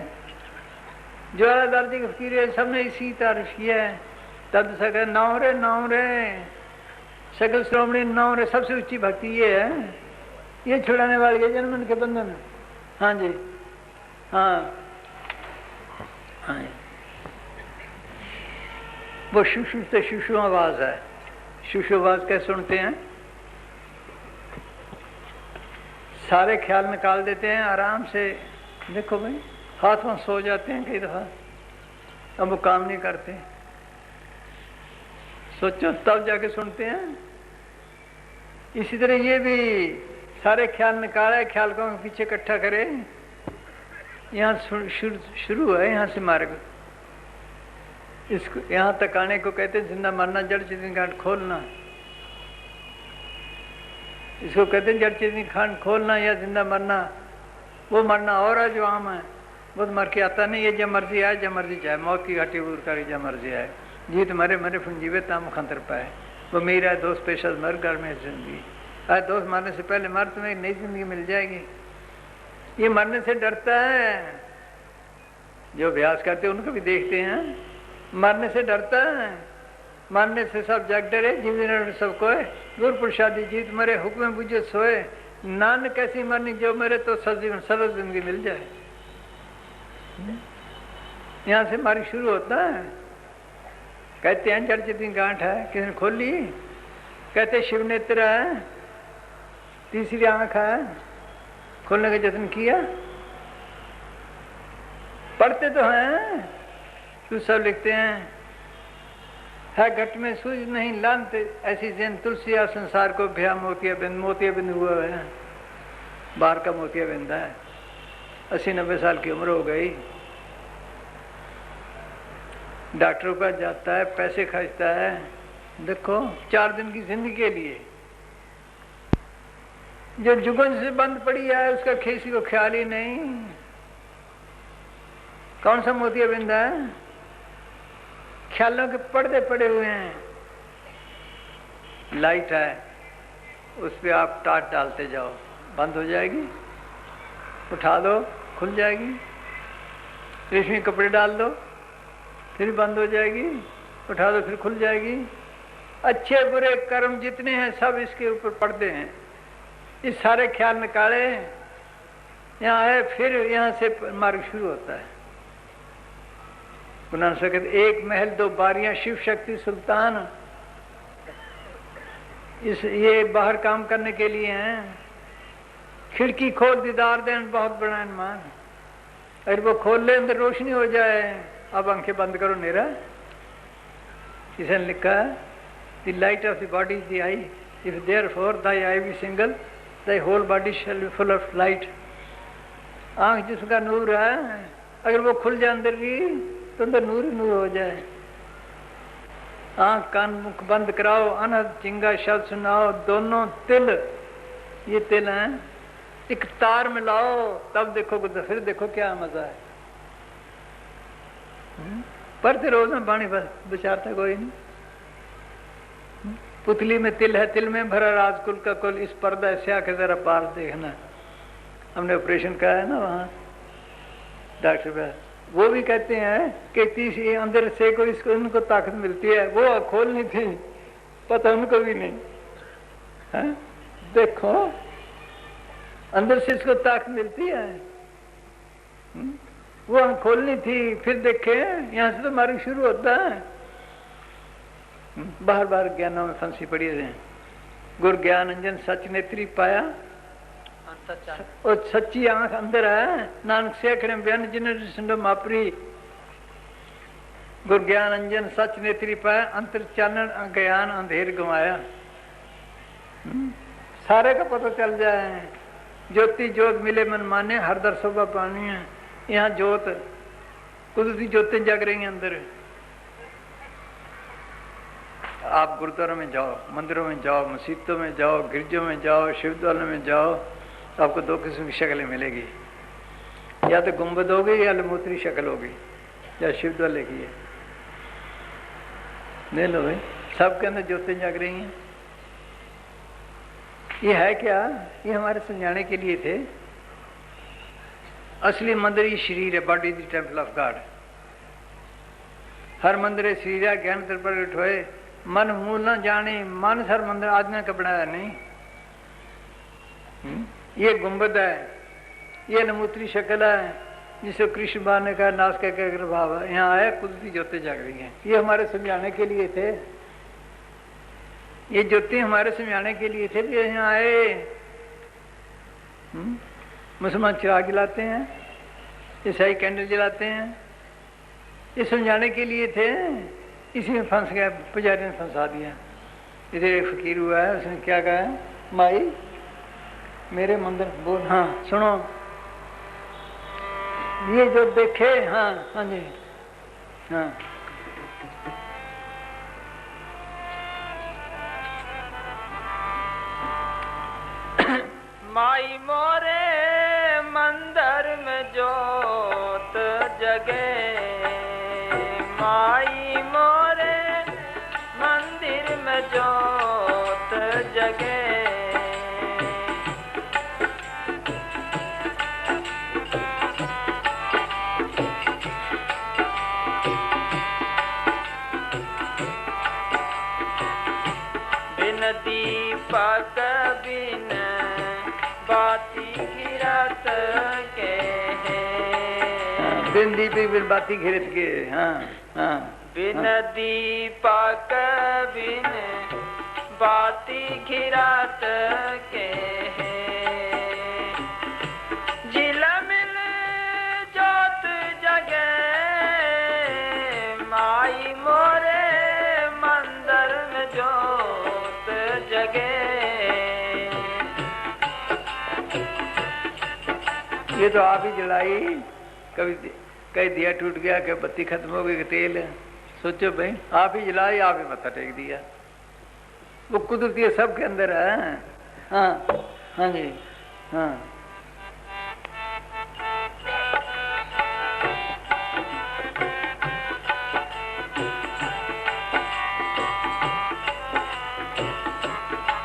ज्वालादार जी के फकीर है, सबने इसी तारीफ किया है। तब सके नाव रे सकल श्रोमणी नाव रे, सबसे ऊंची भक्ति ये है। ये छुड़ाने वाले के जन्मन के बंधन। हाँ जी, हाँ हाँ, वो शुशु से शुशु आवाज है। शुशु आवाज कैसे सुनते हैं? सारे ख्याल निकाल देते हैं आराम से। देखो भाई, हाथ में सो जाते हैं कई दफा, अब वो काम नहीं करते। सोचो तब जाके सुनते हैं। इसी तरह ये भी सारे ख्याल निकाले, ख्याल को पीछे इकट्ठा करे। यहाँ शुरू है, यहाँ से मार्ग। इसको यहाँ तक आने को कहते हैं जिंदा मरना, जड़ चेतन गांठ खोलना। इसको कहते हैं जड़ चेतन गांठ खोलना या जिंदा मरना। वो मरना और है जो आम है, वो तो मर के आता नहीं, ये जब मर्जी आए जब मर्जी जाए, मौत की घाटी दूर कर जब मर्जी आए। जीत मरे मरे फिर जीवे ताम खंतर पाए। वो मेरा दोस्त पेशा मर घर में जिंदगी आज दोस्त मारने से पहले मर, तुम्हें एक नई जिंदगी मिल जाएगी। ये मरने से डरता है, जो अभ्यास करते हैं उनको भी देखते हैं, मरने से डरता है। मरने से सब जग डरे, जीवन सबको है। गुर प्रसादी जीत मरे हुक्म बुझे सोए, नानक कैसी मरनी जो मरे तो सजीवन सरल जिंदगी मिल जाए। यहाँ से मारी शुरू होता है। कहते हैं जड़ जितनी गांठ है, किसने खोली? कहते शिव नेत्र है, तीसरी आंख है, खोलने का जतन किया। पढ़ते तो हैं, तू सब लिखते हैं, है घट में सूझ नहीं लानते, ऐसी जैन तुलसी या संसार को भया मोतिया बिंद हुआ है। बाहर का मोतिया बिंदा है, 80-90 साल की उम्र हो गई, डॉक्टरों का जाता है, पैसे खर्चता है। देखो 4 दिन की जिंदगी के लिए जो जुगन से बंद पड़ी है उसका किसी को ख्याल ही नहीं। कौन सा मोतिया बिंदा है? ख्यालों के पर्दे पड़े हुए हैं। लाइट है, उस पर आप टाट डालते जाओ, बंद हो जाएगी, उठा दो खुल जाएगी। रेशमी कपड़े डाल दो, फिर बंद हो जाएगी, उठा दो फिर खुल जाएगी। अच्छे बुरे कर्म जितने हैं सब इसके ऊपर पर्दे हैं। इस सारे ख्याल निकाले, यहाँ आए, फिर यहाँ से मार्ग शुरू होता है। गुरु नानक साहब कहते 1 महल 2 बारियां शिव शक्ति सुल्तान। ये बाहर काम करने के लिए हैं। खिड़की खोल दीदार देन बहुत बड़ा अनुमान। अगर वो खोल ले अंदर रोशनी हो जाए, अब आंखें बंद करो नेरा। किसी ने लिखा है the light of the body is the eye, if therefore thy eye be single thy whole body shall be full of light. आंख जिसका नूर है, अगर वो खुल जाए अंदर की तो अंदर नूर ही नूर हो जाए। आंख कान मुख बंद कराओ, अनहद चिंगा शब्द सुनाओ, दोनों तिल, ये तिल हैं, एक तार में लाओ, तब देखो फिर देखो क्या मजा है। पढ़ते रोज में पानी बचाता कोई नहीं। पुतली में तिल है, तिल में भरा राजकुल का कुल, इस पर्दा से आके जरा पार देखना। हमने ऑपरेशन कराया है ना वहाँ डॉक्टर साहब, वो भी कहते हैं कि तीसरी अंदर से कोई इसको उनको ताकत मिलती है, वो खोलनी थी, पता उनको भी नहीं है। देखो अंदर से इसको ताकत मिलती है, वो खोलनी थी, फिर देखे यहाँ से तो मार्ग शुरू होता है। बार बार ज्ञानों में फंसी पड़ी है। गुरु ज्ञान अंजन सच नेत्री पाया, और सच्ची आंख अंदर है, नानक से खड़े बयान जिन्हें मापरी। गुरु ज्ञान अंजन सच नेत्री पाया, अंतर चानन ज्ञान अंधेर गंवाया। सारे का पता चल जाए। ज्योति जोत मिले मन माने, हर दर शोभा पानी है। यहाँ जोत कुदरती ज्योतें जग रही हैं अंदर। आप गुरुद्वारों में जाओ, मंदिरों में जाओ, मस्जिदों में जाओ, गिरजों में जाओ, शिवद्वारों में जाओ, तो आपको 2 किस्म की शक्लें मिलेगी। या तो गुंबद होगी या लमूत्री शक्ल होगी, या शिवद्वार की है। ले लो भाई, सबके अंदर ज्योतें जग रही हैं। ये है क्या? ये हमारे समझाने के लिए थे। असली मंदिर ही शरीर है, body is the temple of God. हर मंदिर है शरीर है, ज्ञान तर प्रगट होए, मन मूल न जाने। मन हर मंदिर आदमी का बनाया नहीं। ये गुंबद है, ये नमूत्री शक्ल है, जिसे कृष्ण बार ने कहा नाश का भाव है। यहाँ आया कुदरती ज्योति जाग रही है। ये हमारे समझाने के लिए थे। ये ज्योति हमारे समझाने के लिए थे कि यहाँ आए। मुसलमान चिराग जलाते हैं, ईसाई कैंडल जलाते हैं, ये समझाने के लिए थे। इसी में फंस गया, पुजारी ने फंसा दिया। इधर एक फकीर हुआ है, उसने क्या कहा, माई मेरे मंदिर बोल, हाँ सुनो, ये जो देखे, हाँ हाँ जी, हाँ माई मोरे मंदिर में जोत जगे माई मोरे मंदिर में जोत जगे बिन दीपक बिन बाती घिरत के बिन दीपक बिन बाती घिरत के। हाँ हाँ बिन दीपक बिन बाती घिरत के झिलमिल जोत जगे माई मोरे मंदिर में जोत जगे। ये तो आप ही जलाई, कभी कहीं दिया टूट गया, कहीं बत्ती खत्म हो गई, तेल सोचो भाई आप ही जलाई, आप ही मत्था टेक दिया। वो कुदरती है, सबके अंदर है। हाँ हाँ जी हाँ।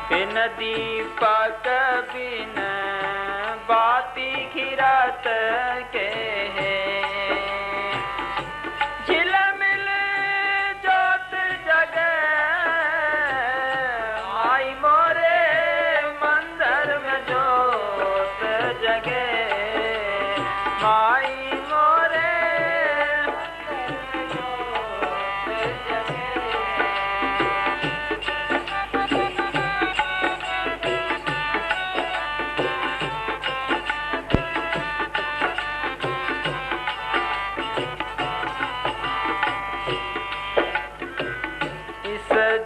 बिन दीपक बिन बाती घिरत के झिलमिल जोत जगे माई मोरे मंदिर में जोत जगे माई मोरे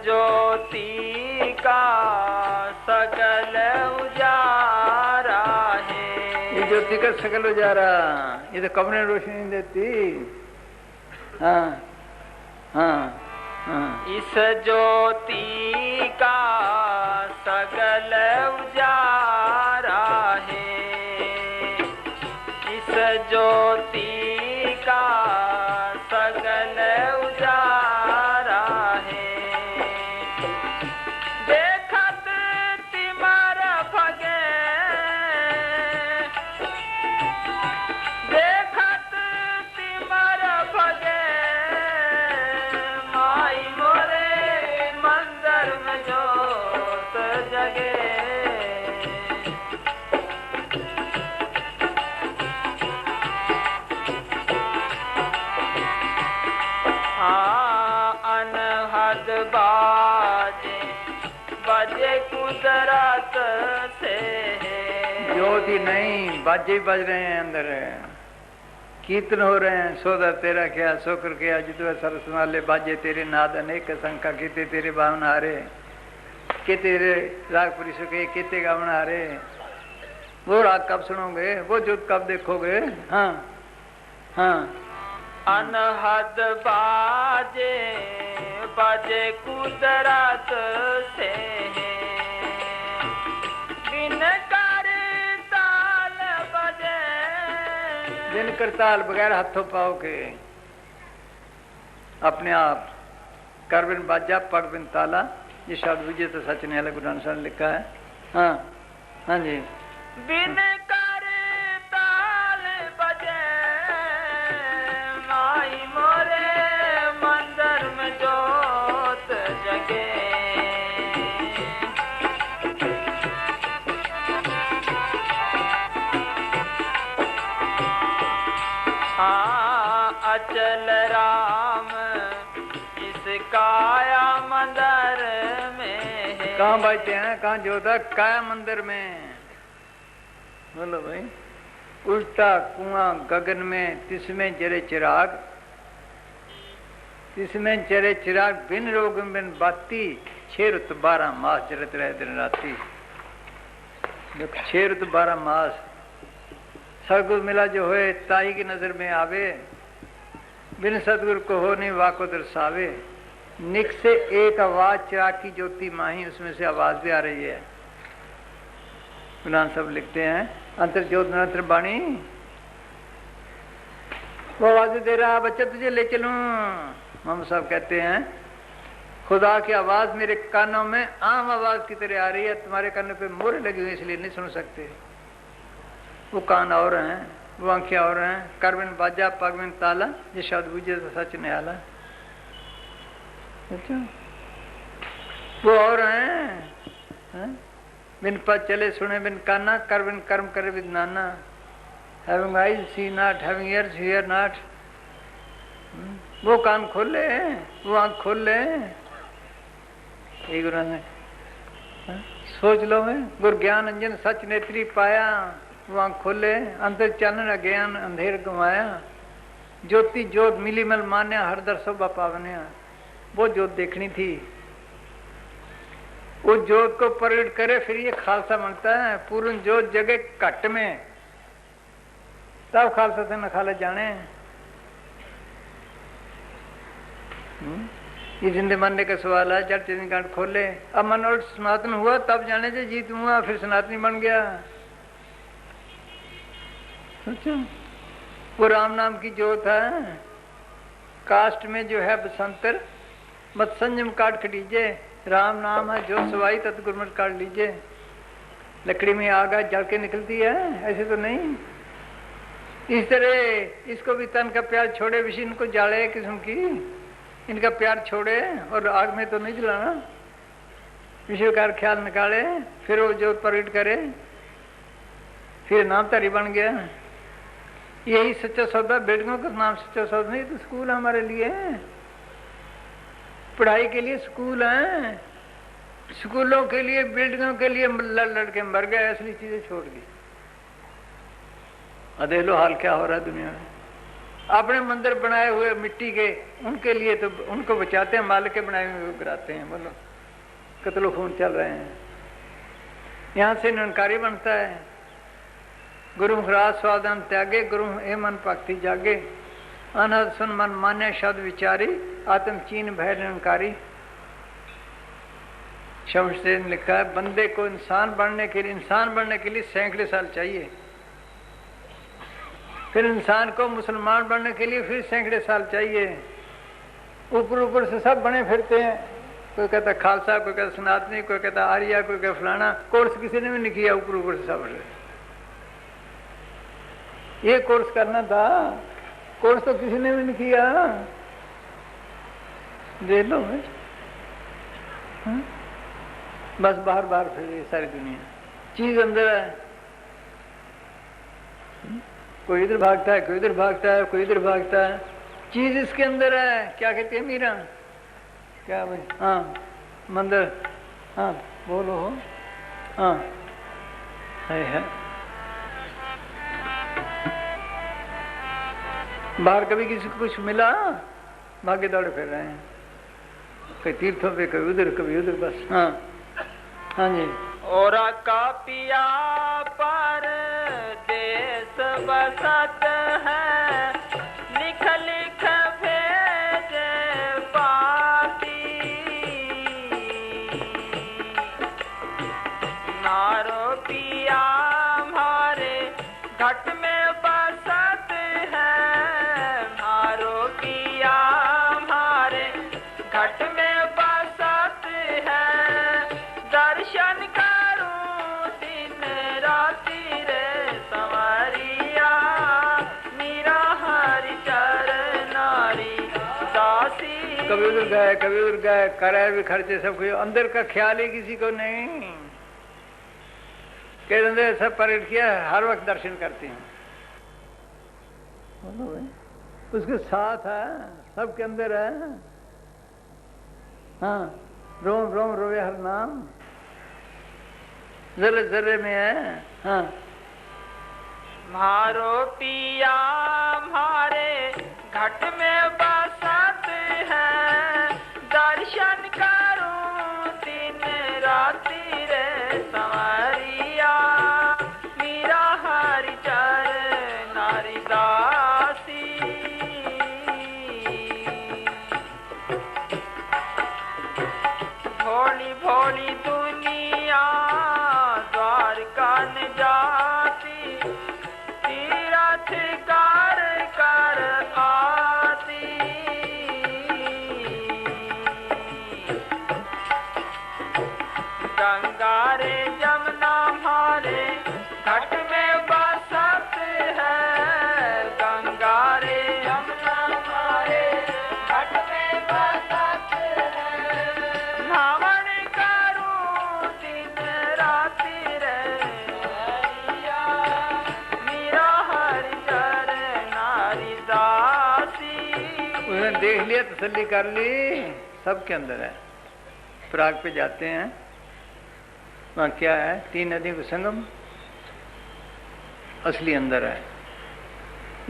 ज्योति का सकल उजारा है। ये ज्योति का सकल उजारा, ये तो कब ने रोशनी देती। हाँ हाँ हाँ। इस ज्योति का सकल उजारा है। इस ज्योति का सकल उजारा है। देखत तिमर भगे देखत तिमर भगे माई मोरे मंदिर में जोत जगे। अनहद बाजे बजे कुदरत से ज्योति नहीं, बाजे बज रहे हैं अंदर, कीर्तन हो रहे हैं। सोदर तेरा क्या शोकर क्या जितवे सरस नाले बाजे तेरे नाद अनेक शंका किते तेरे बावन हारे के तेरे राग पुरुषों के किते गावन हारे। वो राग कब सुनोगे, वो ज्योत कब देखोगे। हाँ हाँ। अनहद बाजे बजे कुदरत से बिन कर ताल बजे बिन करताल बगैर हाथों पाओ के अपने आप कर बिन बाजा पग बिन ताला। ये शब्द विजय तो सच ने अलग ने लिखा है। हाँ हाँ जी। बिन कर ताल बजे माई मोरे मंदिर में जोत जगे। हाँ अचल राम इस काया मंदिर में। कहाँ बैठे हैं, कहाँ जोता, काया मंदिर में। बोलो भाई। उल्टा कुआं गगन में तिसमें जरे चिराग, तिसमें जरे चिराग बिन रोग बिन बाती 6 रुत 12 मास जरत रहे दिन राती। 6 रुत 12 मास सदगुरु मिला जो होए ताई की नजर में आवे। बिन सदगुरु को हो नहीं वाको दर्शावे। निक से एक आवाज चिराग की ज्योति माही, उसमें से आवाज भी आ रही है। गुलाम सब लिखते हैं अंतर ज्योत निरंतर बाणी वो आवाज दे रहा, बच्चा तुझे ले चलूं। मोहम्मद साहब कहते हैं खुदा की आवाज मेरे कानों में आम आवाज की तरह आ रही है, तुम्हारे कानों पे मोहर लगी हुई इसलिए नहीं सुन सकते। वो कान और हैं, वो आंखें और हैं, कर बिन बाजा पग बिन ताला, ये शब्द बुझे तो सच निहाला। अच्छा वो और हैं, बिन पद चले सुने बिन काना, कर बिन कर्म करे बिन नाना। Having eyes see not, having ears hear not। वो कान खोले, वो आंख खोले। गुरु ने सोच लो में गुरु ज्ञान अंजन सच नेत्री पाया। वो आंख खोले, अंतर चानन अज्ञान अंधेर गवाया। ज्योति जोत मिली मल मान्या, हर दर शोभा पावन्या। वो जोत देखनी थी, उस जोत को प्रकट करे फिर ये खालसा बनता है। पूर्ण जोत जगे घट में, तब खालसा से न खाले जाने। ये जिंदे मानने का सवाल है। जड़ चेतन गांठ खोले, अब मन और सनातन हुआ तब जाने से जीत हुआ, फिर सनातनी बन गया। अच्छा वो राम नाम की जोत है। कास्ट में जो है बसंतर, मत संयम काट खड़ीजे। राम नाम है जो सवाई तत् गुरमत काट लीजिए। लकड़ी में आग जल के निकलती है, ऐसे तो नहीं। इस तरह इसको भी तन का प्यार छोड़े, विषय इनको जाले किस्म की, इनका प्यार छोड़े और आग में तो नहीं जलाना। विषय का ख्याल निकाले, फिर वो जोत प्रकट करे, फिर नामधारी बन गया। यही सच्चा सौदा। बेटियों का नाम सच्चा सौदा नहीं तो स्कूल हमारे लिए, पढ़ाई के लिए स्कूल हैं। स्कूलों के लिए, बिल्डिंगों के लिए लड़ लड़ के मर गए, असली चीजें छोड़ दी। देख लो हाल क्या हो रहा है दुनिया में। अपने मंदिर बनाए हुए मिट्टी के, उनके लिए तो उनको बचाते हैं, मालिक के बनाए हुए गिराते हैं। बोलो कत्लो खून चल रहे हैं। यहाँ से निरंकारी बनता है। गुरु राज स्वादन त्यागे, गुरु ए मन भक्ति जागे। अनहद सुन मन मान्य शब्द विचारी, आत्म चीन भय निरंकारी। शब्द से लिखा है बंदे को इंसान बनने के लिए सैकड़े साल चाहिए। फिर इंसान को मुसलमान बनने के लिए फिर सैकड़े साल चाहिए। ऊपर ऊपर से सब बने फिरते हैं। कोई कहता खालसा, कोई कहता सनातनी, कोई कहता आर्या, कोई कहता फलाना। कोर्स किसी ने भी नहीं किया। ऊपर ऊपर से सब ये कोर्स करना था, कोर्स तो किसी ने भी नहीं किया। देख लो बस बाहर बाहर फिर रही सारी दुनिया। चीज अंदर है, कोई इधर भागता है, कोई इधर भागता है, कोई इधर भागता है। चीज इसके अंदर है। क्या कहते हैं मीरा? क्या भाई? हाँ मंदिर, हाँ बोलो हो। हाँ है बाहर कभी किसी को कुछ मिला, भागे दौड़े फिर रहे हैं, कहीं तीर्थों पे, कभी उधर कभी उधर। बस हाँ हाँ जी। और का पिया पर देश बसत है, लिख लिख भेज पाती। नारो पिया हमारे घट में बसत है, नारो पिया हमारे घट में बसत है। दर्शन करूं दिन राति रे संवरिया, मेरा हरि चरनारी दासी। कभी उधर गए, कभी उधर गए, कराए भी खर्चे सब कुछ। अंदर का ख्याल ही किसी को नहीं। के अंदर सब प्रकट किया, हर वक्त दर्शन करते हैं। उसके साथ है, सबके अंदर है। हाँ रोम रोम रोवे हर नाम, जरे जरे में है। हाँ मारो पिया मारे घट में बसत है, दर्शन करूं दिन राति रे संवरिया, मेरा हरि चरनारी दासी। भोली भोली दुनिया द्वारका न जाती, तीरथ कर कर उसने देख लिया, तसल्ली कर ली, सब के अंदर है। प्राग पे जाते हैं, वहाँ क्या है? 3 नदियों का संगम असली अंदर है।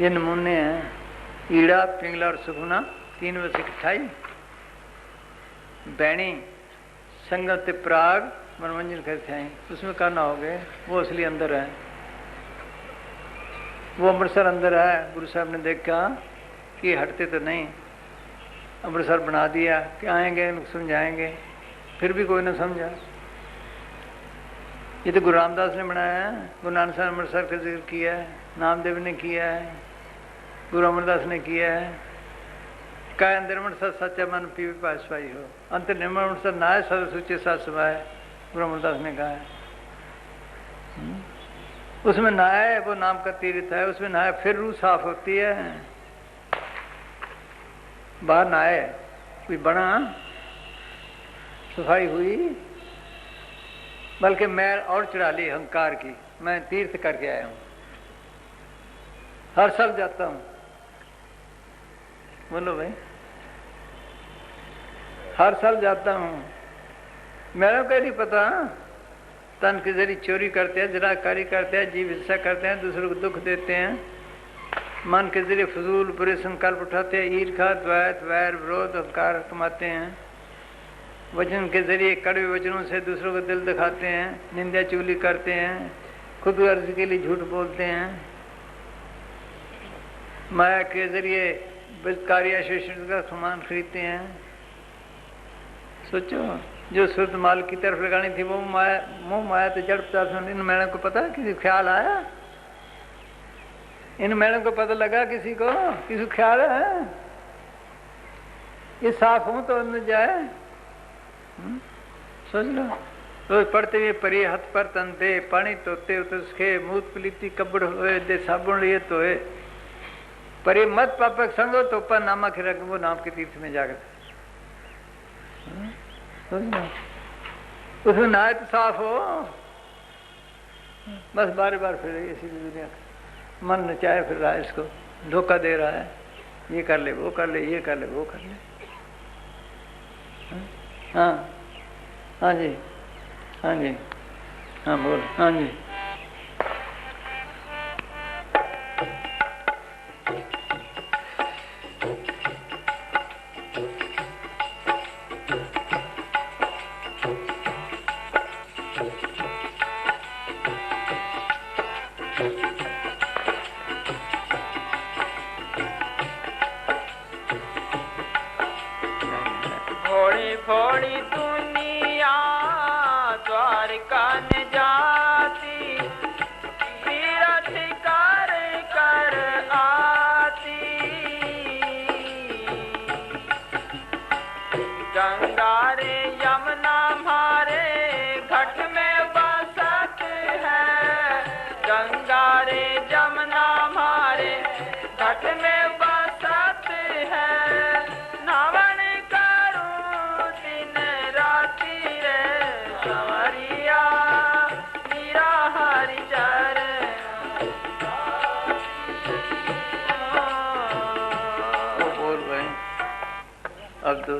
ये नमूने हैं, ईड़ा, पिंगला और सुखना, 3 वर्ष इकट्ठाई बैणी संगम ते प्राग मनोरंजन करते हैं, उसमें करना हो गए, वो असली अंदर है। वो अमृतसर अंदर है। गुरु साहब ने देखा कि हटते तो नहीं, अमृतसर बना दिया कि आएंगे समझाएंगे, फिर भी कोई ना समझा। ये तो गुरु रामदास ने बनाया है, गुरु नानक साहब ने अमृतसर का जिक्र किया है, नामदेव ने किया है, गुरु अमरदास ने किया है। काय अंदर अमृतसर सच्चा मन पीवे पास पाई हो, अंत निर्मल अमृतसर नाय सद सूचे साथ समाए, गुरु अमरदास ने कहा है। उसमें नहाए, वो नाम का तीर्थ है, उसमें नहाए फिर रूह साफ होती है। बाहर नहाए, कोई बना सफाई हुई, बल्कि मैल और चढ़ा ली अहंकार की। मैं तीर्थ करके आया हूं, हर साल जाता हूं। बोलो भाई, हर साल जाता हूं। मेरे को नहीं पता, तन के जरिए चोरी करते हैं, जराकारी करते हैं, जीव हिंसा करते हैं, दूसरों को दुख देते हैं, मन के जरिए फजूल बुरे संकल्प उठाते हैं, ईर्खा, द्वैत, वैर, विरोध, अहंकार कमाते हैं, वचन के जरिए कड़वे वचनों से दूसरों को दिल दिखाते हैं, निंदा चुगली करते हैं, खुद गर्ज के लिए झूठ बोलते हैं, माया के जरिए बलात्कारी शोषण का सामान खरीदते हैं। सोचो, जो शुद्ध माल की तरफ लगानी थी वो मोह माया तो जड़ पदार्थ। इन मैडम को पता, किसी ख्याल आया? इन मैडम को पता लगा किसी को ख्याल है? ये साफ हो तो न जाए। सोच लो, रोज पढ़ते हुए परी हाथ पर तन दे, पानी तोते उसके मूत पलीती कब्बड़ होए, दे साबुन लिए तोए, परी मत पापक संगो तो पर नामा खिरक, वो नाम के तीर्थ में जाकर उसमें नहाए तो साफ हो। बस बार बार फिर ऐसी दुनिया मन नचाए फिर रहा है, इसको धोखा दे रहा है, ये कर ले, वो कर ले, ये कर ले, वो कर ले। हाँ हाँ जी, हाँ जी, हाँ बोल, हाँ जी। थोड़ी दुनिया द्वारका न जाती, तीरथ कर कर आती, गंगा रे यमुना मारे घट में बसत है, गंगा रे यमुना मारे घट में बसत है,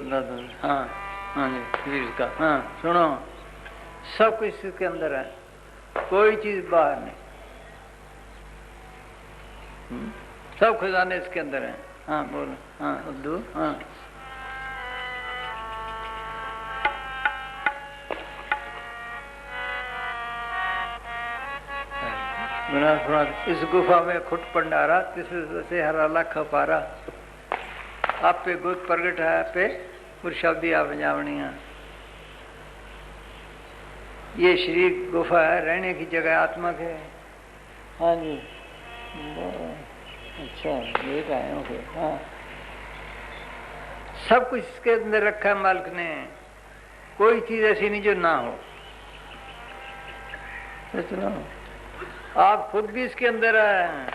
नावन हाँ हाँ जी, वीर का। हाँ सुनो, सब कुछ इसके अंदर है, कोई चीज बाहर नहीं, सब खजाने इसके अंदर हैं। हाँ बोलो, हाँ उर्दू, हाँ इस गुफा में खुट पंडारा, से हरा लाख पारा, आप पे गुद प्रगट है, आप पे पुरुषाब्दी आप जावनिया। ये श्री गुफा है, रहने की जगह आत्मा के। हाँ जी, अच्छा ये आए हो। हाँ, सब कुछ इसके अंदर रखा है मालिक ने, कोई चीज ऐसी नहीं जो ना हो। सुनो, आप खुद भी इसके अंदर है,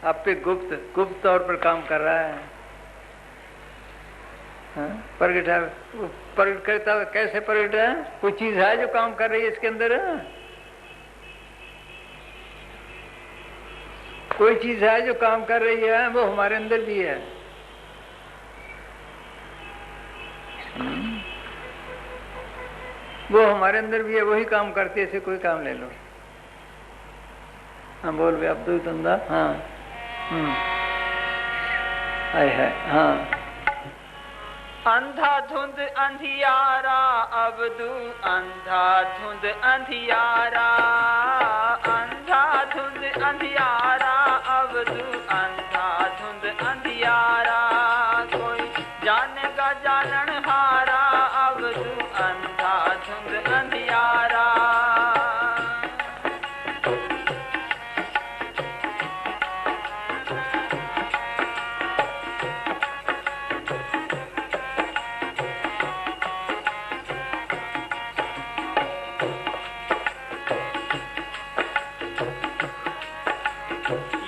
आप पे गुप्त तौर पर काम कर रहा है। प्रगट है, प्रगट करता है, कैसे प्रगट है? कोई चीज है जो काम कर रही है इसके अंदर? कोई चीज है जो काम कर रही है, वो हमारे अंदर भी है। वो हमारे अंदर भी है, वही काम करती है, ऐसे कोई काम ले लो। हाँ बोल भी, अब तो धंधा। हाँ आए है। हाँ अंधाधुंध अंधियारा अबदू, अंधाधुंध अंधियारा, अंधाधुंध अंधियारा अबदू, अंधाधुंध अंधियारा, कोई जानेगा जानन हारा अबदू, अंधाधुंध अंधियारा।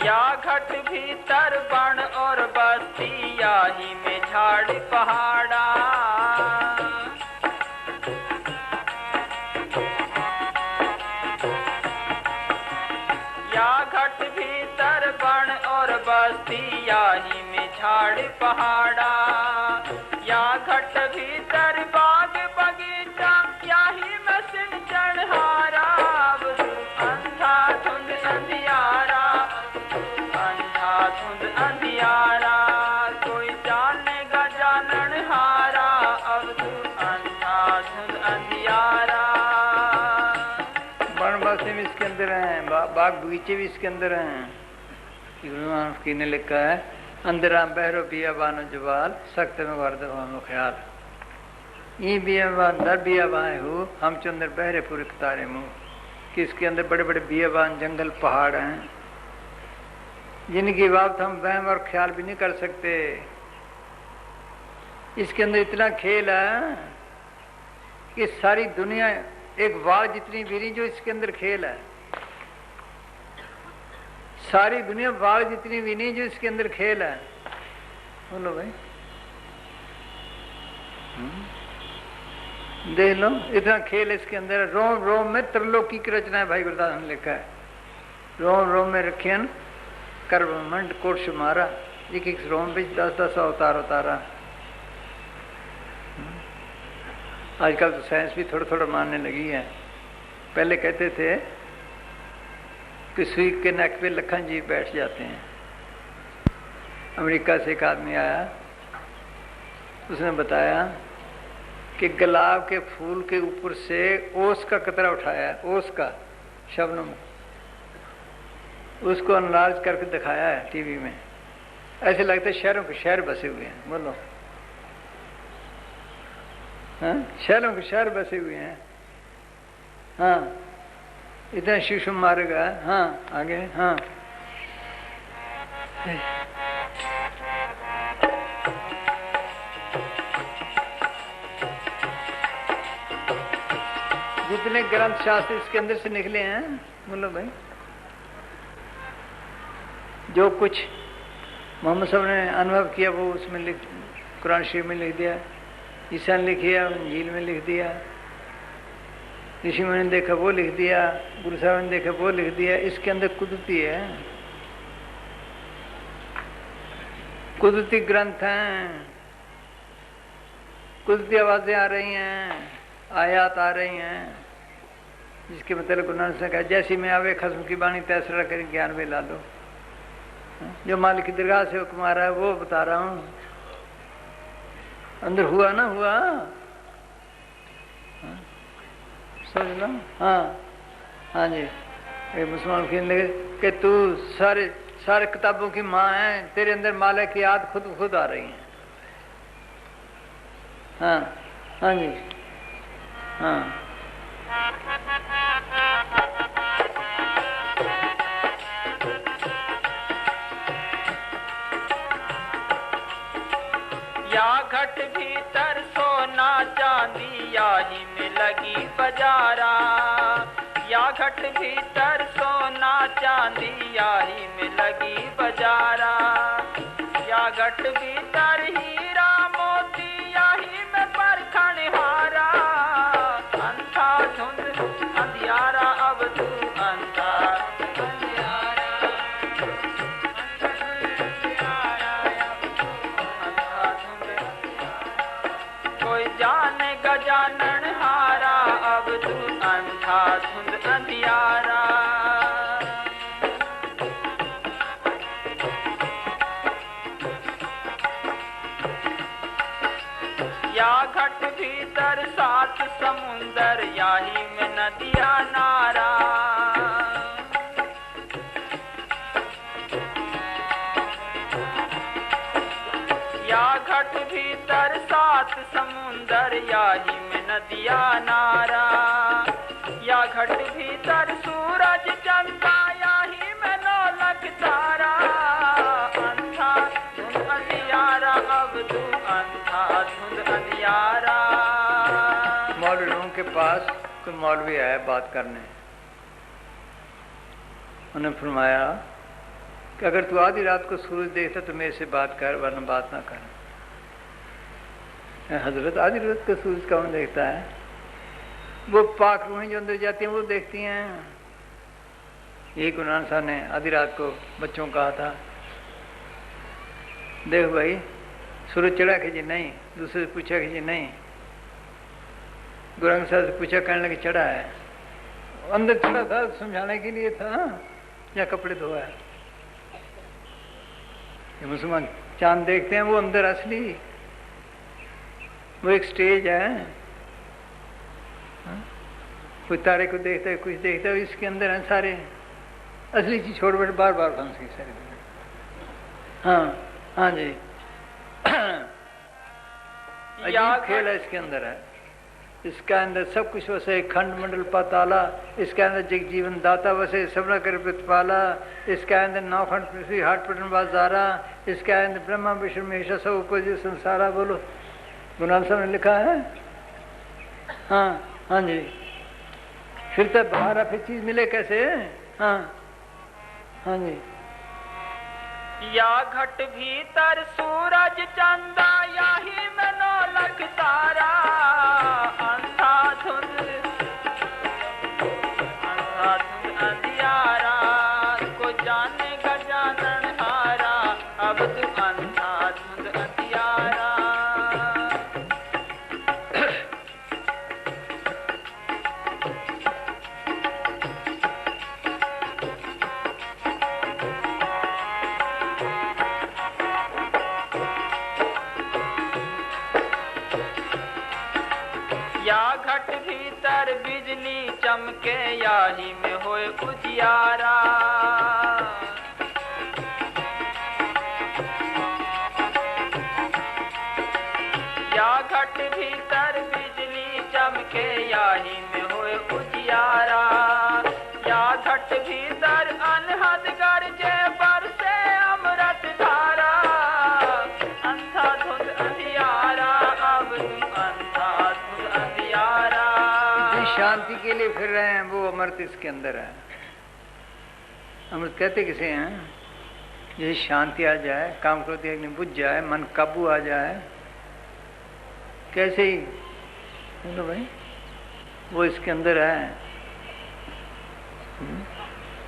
या घट भीतर बन और बस्ती, याही में झाड़ पहाड़ा, या घट भीतर बन और बस्ती, याही में झाड़ पहाड़ा, या घट भीतर बाग बगीचा, याही में सिंचन हारा, अंधाधुंध अंधियारा, अंधाधुंध अंधियारा, कोई जानेगा जानन हारा, अब तू अंधाधुंध अंधियारा। बनवासी भी इसके अंदर हैं, बाग बगीचे भी इसके अंदर हैं। की ने लिखा है, अंदरा बहरो बियाबानो जवाल, सख्त में वर्दवानो ख्याल, ये बियाबान दर बियाबान हो, हम चंदर बहरे पूरे तारे मुँह, कि इसके अंदर बड़े बड़े बियाबान जंगल पहाड़ हैं, जिनकी बात हम वहम और ख्याल भी नहीं कर सकते। इसके अंदर इतना खेल है कि सारी दुनिया एक वार जितनी भी नहीं, जो इसके अंदर खेल है, सारी दुनिया वार जितनी भी नहीं, जो इसके अंदर खेल है। बोलो भाई, देख लो इतना खेल इसके अंदर। रोम रोम में त्रिलोकी की रचना है, भाई गुरदास ने लिखा है, रोम रोम में रखियन कर्मंड कोट शुमारा, एक एक रोम भी 10-10 अवतार उतारा। आजकल तो साइंस भी थोड़ा थोड़ा मानने लगी है। पहले कहते थे कि सुई के नेक पे लखन जी बैठ जाते हैं। अमेरिका से एक आदमी आया, उसने बताया कि गुलाब के फूल के ऊपर से ओस का कतरा उठाया, ओस का शबनम, उसको अनलार्ज करके दिखाया है टीवी में। ऐसे लगता है शहरों के शहर बसे हुए हैं। बोलो, हाँ, शहरों के शहर बसे हुए हैं। हाँ, इतना शिशु मारेगा। हाँ, आगे। हाँ, जितने ग्रंथ शास्त्र इसके अंदर से निकले हैं, बोलो भाई, जो कुछ मोहम्मद साहब ने अनुभव किया वो उसमें लिख, कुरान शरीफ में लिख दिया, ईसा ने लिख दिया, इंजील में लिख दिया, ऋषि मुनि ने देखा वो लिख दिया, गुरु साहब ने देखा वो लिख दिया। इसके अंदर कुदरती है, कुदरती ग्रंथ हैं, कुदरती आवाजें आ रही हैं, आयात आ रही हैं, जिसके मतलब गुरु नानक ने कहा, जैसी में आवे खस्म की बाणी तैसरा कर ज्ञान में ला लो। जो मालिक की दरगाह से हुक्म आ रहा है वो बता रहा हूँ, अंदर हुआ ना हुआ, समझ लो। हाँ हाँ जी, मुसलमान कि तू सारे किताबों की माँ है, तेरे अंदर मालिक की याद खुद आ रही है। हाँ हाँ जी, हाँ, या घट भीतर सोना चांदी, याही में लगी बजारा, या घट भीतर सोना चांदी, याही में लगी बजारा, या घट भीतर हीरा मोती, याही में परखण हारा, अंधाधुंध अंधियारा अब तू अंधाधुंध अंधियारा, कोई जाने गजानन हारा या घट भीतर सात समुंदर याही में नदिया नारा या घट भीतर सात समुंदर याही में नदिया नारा या घट भीतर सूरज चंदा याही में नौलख तारा अंधा धुंध अंधियारा अब तू अंधा धुंध अंधियारा। मौलवियों के पास कोई मौलवी आया बात करने, उन्हें फरमाया कि अगर तू आधी रात को सूरज देखता तो मेरे से बात कर, वरना बात ना कर। हजरत आधी रात को सूरज कौन देखता है? वो पाक रूहें जो अंदर जाती हैं वो देखती हैं। यही गुरु नानक साहब ने आधी रात को बच्चों को कहा था, देख भाई सूरज चढ़ा कि जी नहीं। दूसरे से पूछा कि जी नहीं। गुरु नानक साहब से पूछा, कहने लगे चढ़ा है। अंदर चढ़ा था समझाने के लिए था या कपड़े धोया है? ये मुसलमान चांद देखते हैं वो अंदर असली, वो एक स्टेज है। कोई तारे को देखता है, कुछ देखता है, इसके अंदर है सारे असली चीज छोड़ बैठ बार बार फंस गई सारी। हाँ हाँ जी अजीब खेल है इसके अंदर है। इसका अंदर सब कुछ वसे खंड मंडल पाताला, इसके अंदर जग जीवन दाता वसे सबना कर प्रतिपाला, इसके अंदर नौखंड पृथ्वी हाट पटन बाजारा, इसके अंदर ब्रह्मा विष्णु महेश सब उपज संसारा। बोलो गुरु नानक साहब ने लिखा है। हाँ हाँ जी फिर तब बाहर फिर चीज मिले कैसे? हाँ हाँ जी या घट भीतर सूरज चंदा याही में नौलख तारा अंधा धुंध अंधियारा को जानेगा जानन हारा अब तू अंधा धुंध अंधियारा। या घट भीतर बिजली चमके याही में होए उजियारा या घट भीतर बिजली चमके याही में होए उजियारा या घट भीतर अनहद गरजे बरसे अमृत धारा अंधा धुंध अंधियारा अब तू अंधा धुंध अंधियारा। जिस शांति के लिए फिर रहे हैं वो अमृत इसके अंदर है। अमृत कहते किसे हैं? ये शांति आ जाए, काम क्रोध अग्नि बुझ जाए, मन काबू आ जाए, कैसे ही बोलो भाई वो इसके अंदर है।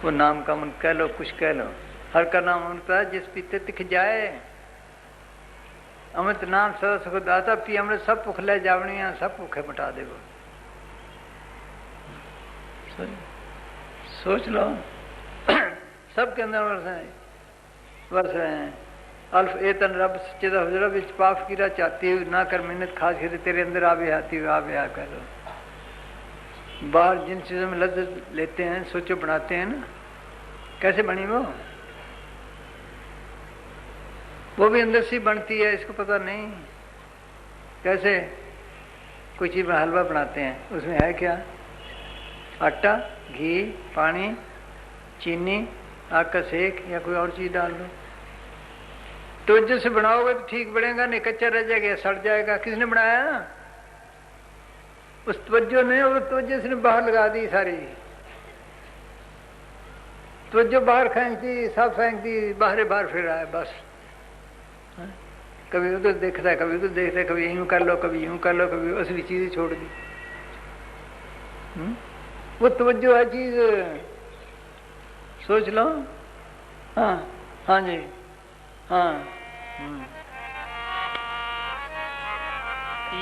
वो नाम का मन कह लो, कुछ कह लो, हर का नाम अमृत है जिस पीते दिख जाए। अमृत नाम सदा सुख दाता पी अमृत सब भुख ले जावनिया सब भूखे मिटा देवो। सोच लो सबके अंदर वर्ष रहे हैं। अल्फ एतन रब सच्चेदा हुजरा विच पाप कीरा चाहती हुई ना कर मेहनत खास करे तेरे अंदर आवे आती हुई आवे आ करो। बाहर जिन चीज़ों में लज्जत लेते हैं सोचो बनाते हैं ना, कैसे बनी वो भी अंदर से बनती है, इसको पता नहीं कैसे। कोई चीज़ में हलवा बनाते हैं उसमें है क्या? आटा, घी, पानी, चीनी, आग का सेक या कोई और चीज़ डाल दो। तवज्जो से बनाओगे तो ठीक बनेगा, नहीं कच्चा रह जाएगा, सड़ जाएगा। किसने बनाया? उस तवज्जो ने, और तवज्जो से बाहर लगा दी सारी। तवज्जो बाहर फेंक दी, सब फेंक दी, बाहर फिर रहा है बस। कभी उधर देखता है, कभी उधर देखता है, कभी यूं कर लो, कभी यूं कर लो, कभी असली चीजें छोड़ दी। वो तवज्जो है चीज, सोच लो। हाँ हाँ जी हाँ।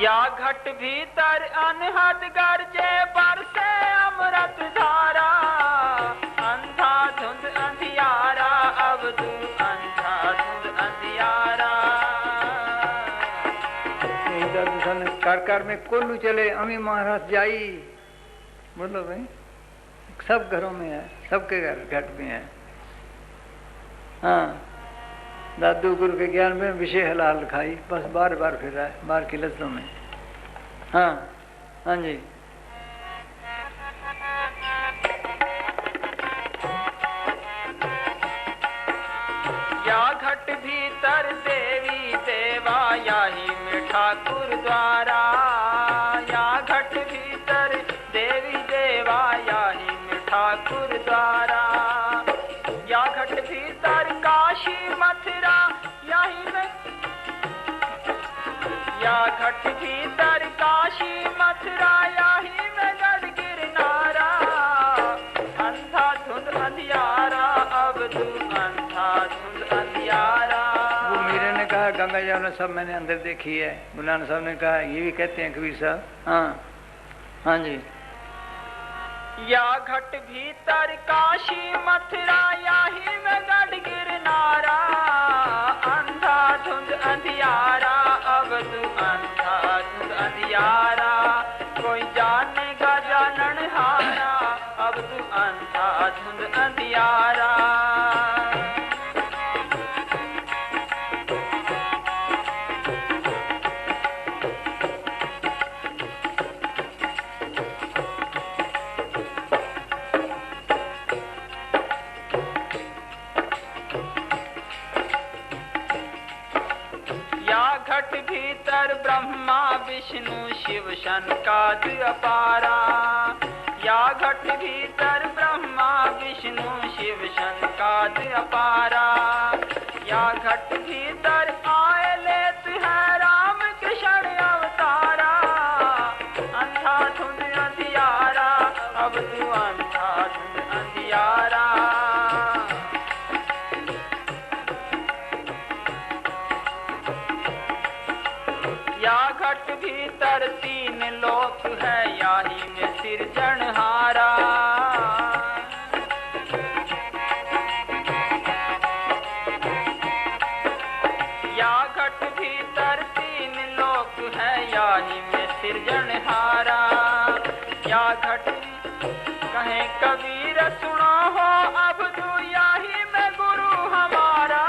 या घट भीतर अनहद गरजे बरसे अमृत धारा अंधा धुंध अंधियारा अब तू अंधा धुंध अंधियारा। यही दर्द घर में कोल्लू चले अमी महाराज जाई, बोलो भाई, सब घरों में है, सबके घर घट में है। हाँ, दादू गुरु के ज्ञान में विषय हलाल खाई, बस बार बार फिर रहा है बार की लज्जतों में। हाँ हाँ जी। या घट भीतर देवी देवा याही में ठाकुर द्वारा, या घट भीतर देवी देवा याही में ठाकुर द्वारा, या घट भीतर काशी मथुरा याही में, या घट भीतर काशी मथुरा याही में गढ़ गिरनारा, अंधाधुंध अंधियारा अब तू अंधाधुंध अंधियारा। वो मीरे ने कहा गंगा जमुना सब मैंने अंदर देखी है, गुलान साहब ने कहा ये भी कहते हैं कबीर साहब। हाँ हाँ जी। या घट भीतर काशी मथुरा याही में गढ़ गिरनारा, अंधाधुंध अंधियारा अब तू अंधाधुंध अंधियारा, कोई जानेगा जानन हारा अब तू अंधाधुंध अंधियारा। घट भीतर ब्रह्मा विष्णु शिव शनकाद अपारा, या घट भीतर ब्रह्मा विष्णु शिव शनकाद अपारा, या घट भीतर आए लेत है राम कृष्ण अवतारा, अंधाधुंध अंधियारा अब तू अंधाधुंध अंधियारा। या घट भीतर तीन लोक है याही में सिरजनहारा, या घट भीतर तीन लोक है याही में सिरजनहारा, या घट कहे कबीर सुनो हो अब तू याही में गुरु हमारा,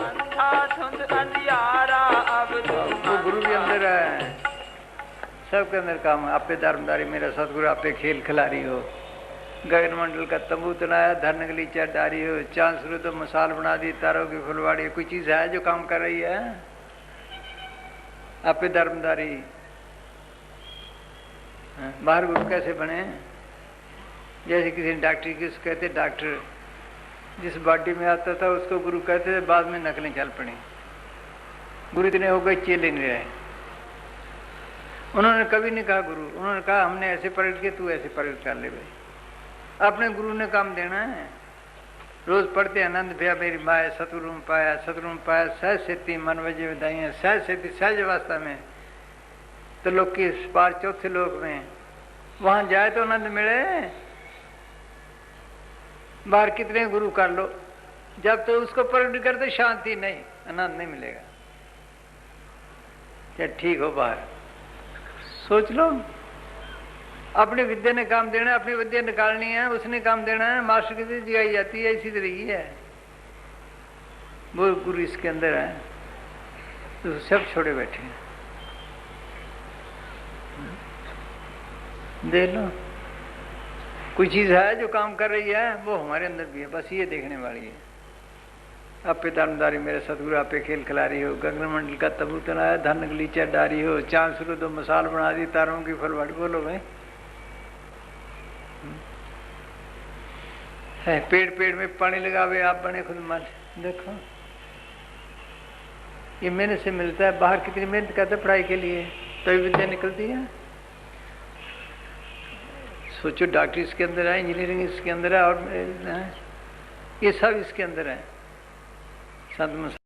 अंधाधुंध अंधियारा अब तू। वो गुरु भी अंदर है, सबके अंदर काम है। आपे धर्मदारी मेरा सतगुरु आपे खेल खिलारी हो, गगन मंडल का तंबू तनाया धरने के लिए चार डारी हो, चांद शुरू तो मिसाल बना दी तारों की फुलवाड़ी। कोई चीज है जो काम कर रही है? आपे धर्मदारी। बाहर गुरु कैसे बने? जैसे किसी डॉक्टर की कहते डॉक्टर जिस बॉडी में आता था उसको गुरु कहते थे, बाद में नकलें चल पड़ी। गुरु इतने हो गए चेले नहीं रहे। उन्होंने कभी नहीं कहा गुरु, उन्होंने कहा हमने ऐसे प्रकट किया तू ऐसे प्रकट कर ले भाई। अपने गुरु ने काम देना है। रोज पढ़ते आनंद भैया मेरी माए सतगुरु में पाया, सतगुरु में पाया सहज सेती मन वजे बधाइयाँ। सहज सेती सहज अवस्था में तो लोग की पार चौथे लोक में वहां जाए तो आनंद मिले। बाहर कितने गुरु कर लो, जब तो उसको प्रकट करते शांति नहीं, आनंद नहीं मिलेगा। क्या ठीक हो बाहर सोच लो। अपनी विद्या ने काम देना है, अपनी विद्या निकालनी है, उसने काम देना है। मास्टर की विद्या जगाई जाती है, इसी तरह की है। वो गुरु इसके अंदर है तो सब छोड़े बैठे हैं। देख लो कोई चीज है जो काम कर रही है, वो हमारे अंदर भी है, बस ये देखने वाली है। आपे दानदारी मेरे सतगुरु आपे खेल खिलारी हो, गगन मंडल का तबू तनाया धन गलीचा डारी हो, चांद शुरू तो मिसाल बना दी तारों की फलवाड़ी। बोलो भाई। है पेड़ पेड़ में पानी लगावे आप बने खुद मन। देखो ये मेहनत से मिलता है। बाहर कितनी मेहनत करते पढ़ाई के लिए, तो विद्या निकलती है। सोचो डॉक्टर इसके अंदर है, इंजीनियरिंग इसके अंदर है, और ये सब इसके अंदर है। संत